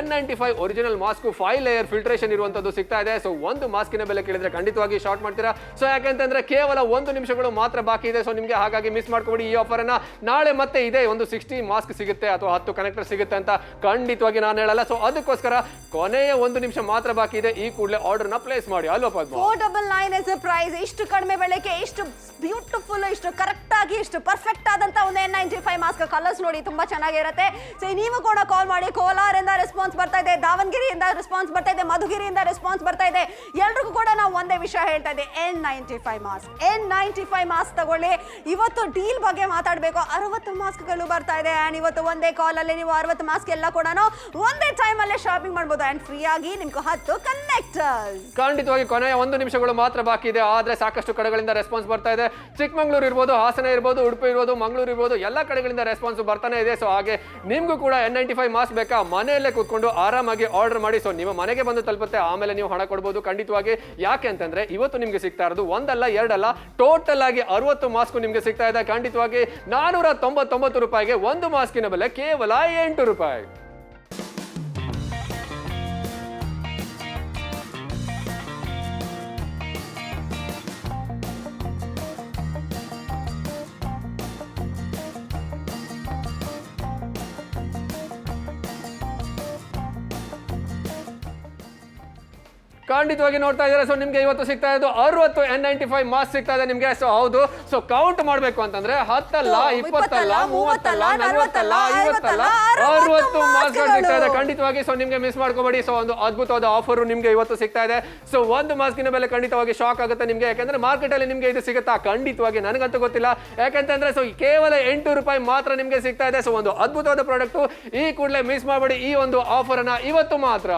N95 original mask 5 layer filtration ಇರುವಂತದ್ದು ಸಿಗ್ತಾ ಇದೆ. ಸೊ ಒಂದು ಮಾಸ್ಕಿನ ಬೆಲೆ ಕೇಳಿದ್ರೆ ಖಂಡಿತವಾಗಿ ಶಾರ್ಟ್ ಮಾಡ್ತೀರಾ. ಸೊ ಯಾಕೆಂತಂದ್ರೆ ಕೇವಲ 1 ನಿಮಿಷಗಳು ಮಾತ್ರ ಬಾಕಿ ಇದೆ. ಸೊ ನಿಮ್ಗೆ ಹಾಗಾಗಿ ಮಿಸ್ ಮಾಡ್ಕೊಬೇಡಿ ಈ ಆಫರ್ ಅನ್ನ. ನಾಳೆ ಮತ್ತೆ ಇದೆ ಒಂದು 60 ಮಾಸ್ಕ್ ಸಿಗುತ್ತೆ ಅಥವಾ 10 ಕನೆಕ್ಟರ್ ಸಿಗುತ್ತೆ ಅಂತ ಖಂಡಿತವಾಗಿ ನಾನು ಹೇಳಲ್ಲ. ಸೊ ಅದಕ್ಕೋಸ್ಕರ ಕೊನೆಯ 1 ನಿಮಿಷ ಮಾತ್ರ ಬಾಕಿ ಇದೆ. ಈ ಕೂಡಲೇ ಆರ್ಡರ್ ನ ಪ್ಲೇಸ್ ಮಾಡಿ ಅಲ್ವಾ ಪದ್ಮ? 499 ಇಸ್ ಪ್ರೈಸ್. ಇಷ್ಟು ಕಡಿಮೆ ಬೆಲೆಗೆ ಇಷ್ಟು ಬ್ಯೂಟಿಫುಲ್, ಇಷ್ಟು ಕರೆಕ್ಟ್ ಆಗಿ, ಇಷ್ಟು ಪರ್ಫೆಕ್ಟ್ ಆದಂತ ಒಂದು N95 ಮಾಸ್ಕ್. ಕಲರ್ಸ್ ನೋಡಿ ತುಂಬಾ ಚೆನ್ನಾಗಿರುತ್ತೆ. ಸೊ ನೀವು ಕೂಡ ಕಾಲ್ ಮಾಡಿ. ಕೋಲಾರಿಂದ ರೆಸ್ಪಾನ್ಸ್ ಬರ್ತಾ ಇದೆ, ದಾವಣಗೆರೆಯಿಂದ ರೆಸ್ಪಾನ್ಸ್ ಬರ್ತಾ ಇದೆ, ಮಧುಗಿರಿಯಿಂದ ರೆಸ್ಪಾನ್ಸ್ ಬರ್ತಾ ಇದೆ. ಎಲ್ರಿಗೂ ಕೂಡ ನಾವು ಒಂದೇ ವಿಷಯ ಹೇಳ್ತಾ ಇದೆ, N95 ಮಾಸ್ಕ್ ತಗೊಳ್ಳಿ. ಇವತ್ತು ಡೀಲ್ ಬಗ್ಗೆ ಮಾತಾಡಬೇಕು. 60 ಮಾಸ್ಕ್ಗಳು ಬರ್ತಾ ಇದೆ. ಅಂಡ್ ಇವತ್ತು ಒಂದೇ ಕಾಲ್ ಅಲ್ಲಿ ನೀವು 60 ಮಾಸ್ಕ್ ಎಲ್ಲ ಕೂಡ ಒಂದೇ ಟೈಮ್ ಅಲ್ಲೇ ಶಾಪಿಂಗ್ ಮಾಡಬಹುದು. ಅಂಡ್ ಫ್ರೀ ಆಗಿ ನಿಮ್ಗೆ 10 ಕನೆಕ್ಟರ್ಸ್. ಖಂಡಿತವಾಗಿ ಕೊನೆಯ 1 ನಿಮಿಷಗಳು ಮಾತ್ರ ಬಾಕಿ ಇದೆ. ಆದ್ರೆ ಸಾಕಷ್ಟು ಕಡೆಗಳಿಂದ ರೆಸ್ಪಾನ್ಸ್ ಬರ್ತಾ ಇದೆ. ಚಿಕ್ಕಮಂಗ್ಳೂರು ಇರ್ಬೋದು, ಹಾಸನ ಇರ್ಬೋದು, ಉಡುಪಿ ಇರ್ಬೋದು, ಮಂಗಳೂರು ಇರ್ಬೋದು, ಎಲ್ಲ ಕಡೆಗಳಿಂದ ರೆಸ್ಪಾನ್ಸ್ ಬರ್ತಾನೆ ಇದೆ. ಸೊ ಹಾಗೆ ನಿಮ್ಗೂ ಕೂಡ N95 ಮಾಸ್ಕ್ ಬೇಕಾ? ಮನೆಯಲ್ಲೇ ಕೂತ್ಕೊಂಡು ಆರಾಮಾಗಿ ಆರ್ಡರ್ ಮಾಡಿ. ಸೊ ನಿಮ್ಮ ಮನೆಗೆ ಬಂದು ತಲುಪುತ್ತೆ. ಆಮೇಲೆ ನೀವು ಹಣ ಕೊಡಬಹುದು ಖಂಡಿತವಾಗಿ. ಯಾಕೆ ಅಂತಂದ್ರೆ ಇವತ್ತು ನಿಮ್ಗೆ ಸಿಗ್ತಾ ಇರೋದು 1 ಅಲ್ಲ 2 ಅಲ್ಲ, ಟೋಟಲ್ ಆಗಿ 60 ಮಾಸ್ಕ್ ನಿಮ್ಗೆ ಸಿಗ್ತಾ ಇದೆ ಖಂಡಿತವಾಗಿ. 499 ರೂಪಾಯಿಗೆ ಒಂದು ಮಾಸ್ಕಿನ ಬೆಲೆ ಕೇವಲ 8 ರೂಪಾಯಿ. ಖಂಡಿತವಾಗಿ ನೋಡ್ತಾ ಇದ್ದಾರೆ. ಸೊ ನಿಮ್ಗೆ ಇವತ್ತು ಸಿಗ್ತಾ ಇದ್ದು 60 N95 ಮಾಸ್ಕ್ ಸಿಗ್ತಾ ಇದೆ ನಿಮ್ಗೆ. ಸೊ ಹೌದು, ಸೊ ಕೌಂಟ್ ಮಾಡ್ಬೇಕು ಅಂತಂದ್ರೆ 10 ಅಲ್ಲ, 20 ಅಲ್ಲ, 30 ಅಲ್ಲ, 40 ಅಲ್ಲ, 50 ಅಲ್ಲ, 60 ಮಾಸ್ಕ್ ಸಿಗ್ತಾ ಇದೆ ಖಂಡಿತವಾಗಿ. ಸೊ ನಿಮ್ಗೆ ಮಿಸ್ ಮಾಡ್ಕೋಬೇಡಿ. ಸೊ ಒಂದು ಅದ್ಭುತವಾದ ಆಫರ್ ನಿಮ್ಗೆ ಇವತ್ತು ಸಿಗ್ತಾ ಇದೆ. ಸೊ ಒಂದು ಮಾಸ್ಕಿನ ಬೆಲೆ ಖಂಡಿತವಾಗಿ ಶಾಕ್ ಆಗುತ್ತೆ ನಿಮ್ಗೆ, ಯಾಕಂದ್ರೆ ಮಾರ್ಕೆಟ್ ಅಲ್ಲಿ ನಿಮ್ಗೆ ಇದು ಸಿಗುತ್ತಾ ಖಂಡಿತವಾಗಿ ನನಗಂತೂ ಗೊತ್ತಿಲ್ಲ. ಯಾಕಂತಂದ್ರೆ ಸೊ ಕೇವಲ 8 ರೂಪಾಯಿ ಮಾತ್ರ ನಿಮ್ಗೆ ಸಿಗ್ತಾ ಇದೆ. ಸೊ ಒಂದು ಅದ್ಭುತವಾದ ಪ್ರಾಡಕ್ಟ್, ಈ ಕೂಡಲೇ ಮಿಸ್ ಮಾಡಬೇಡಿ ಈ ಒಂದು ಆಫರ್ ಅನ್ನ ಇವತ್ತು ಮಾತ್ರ.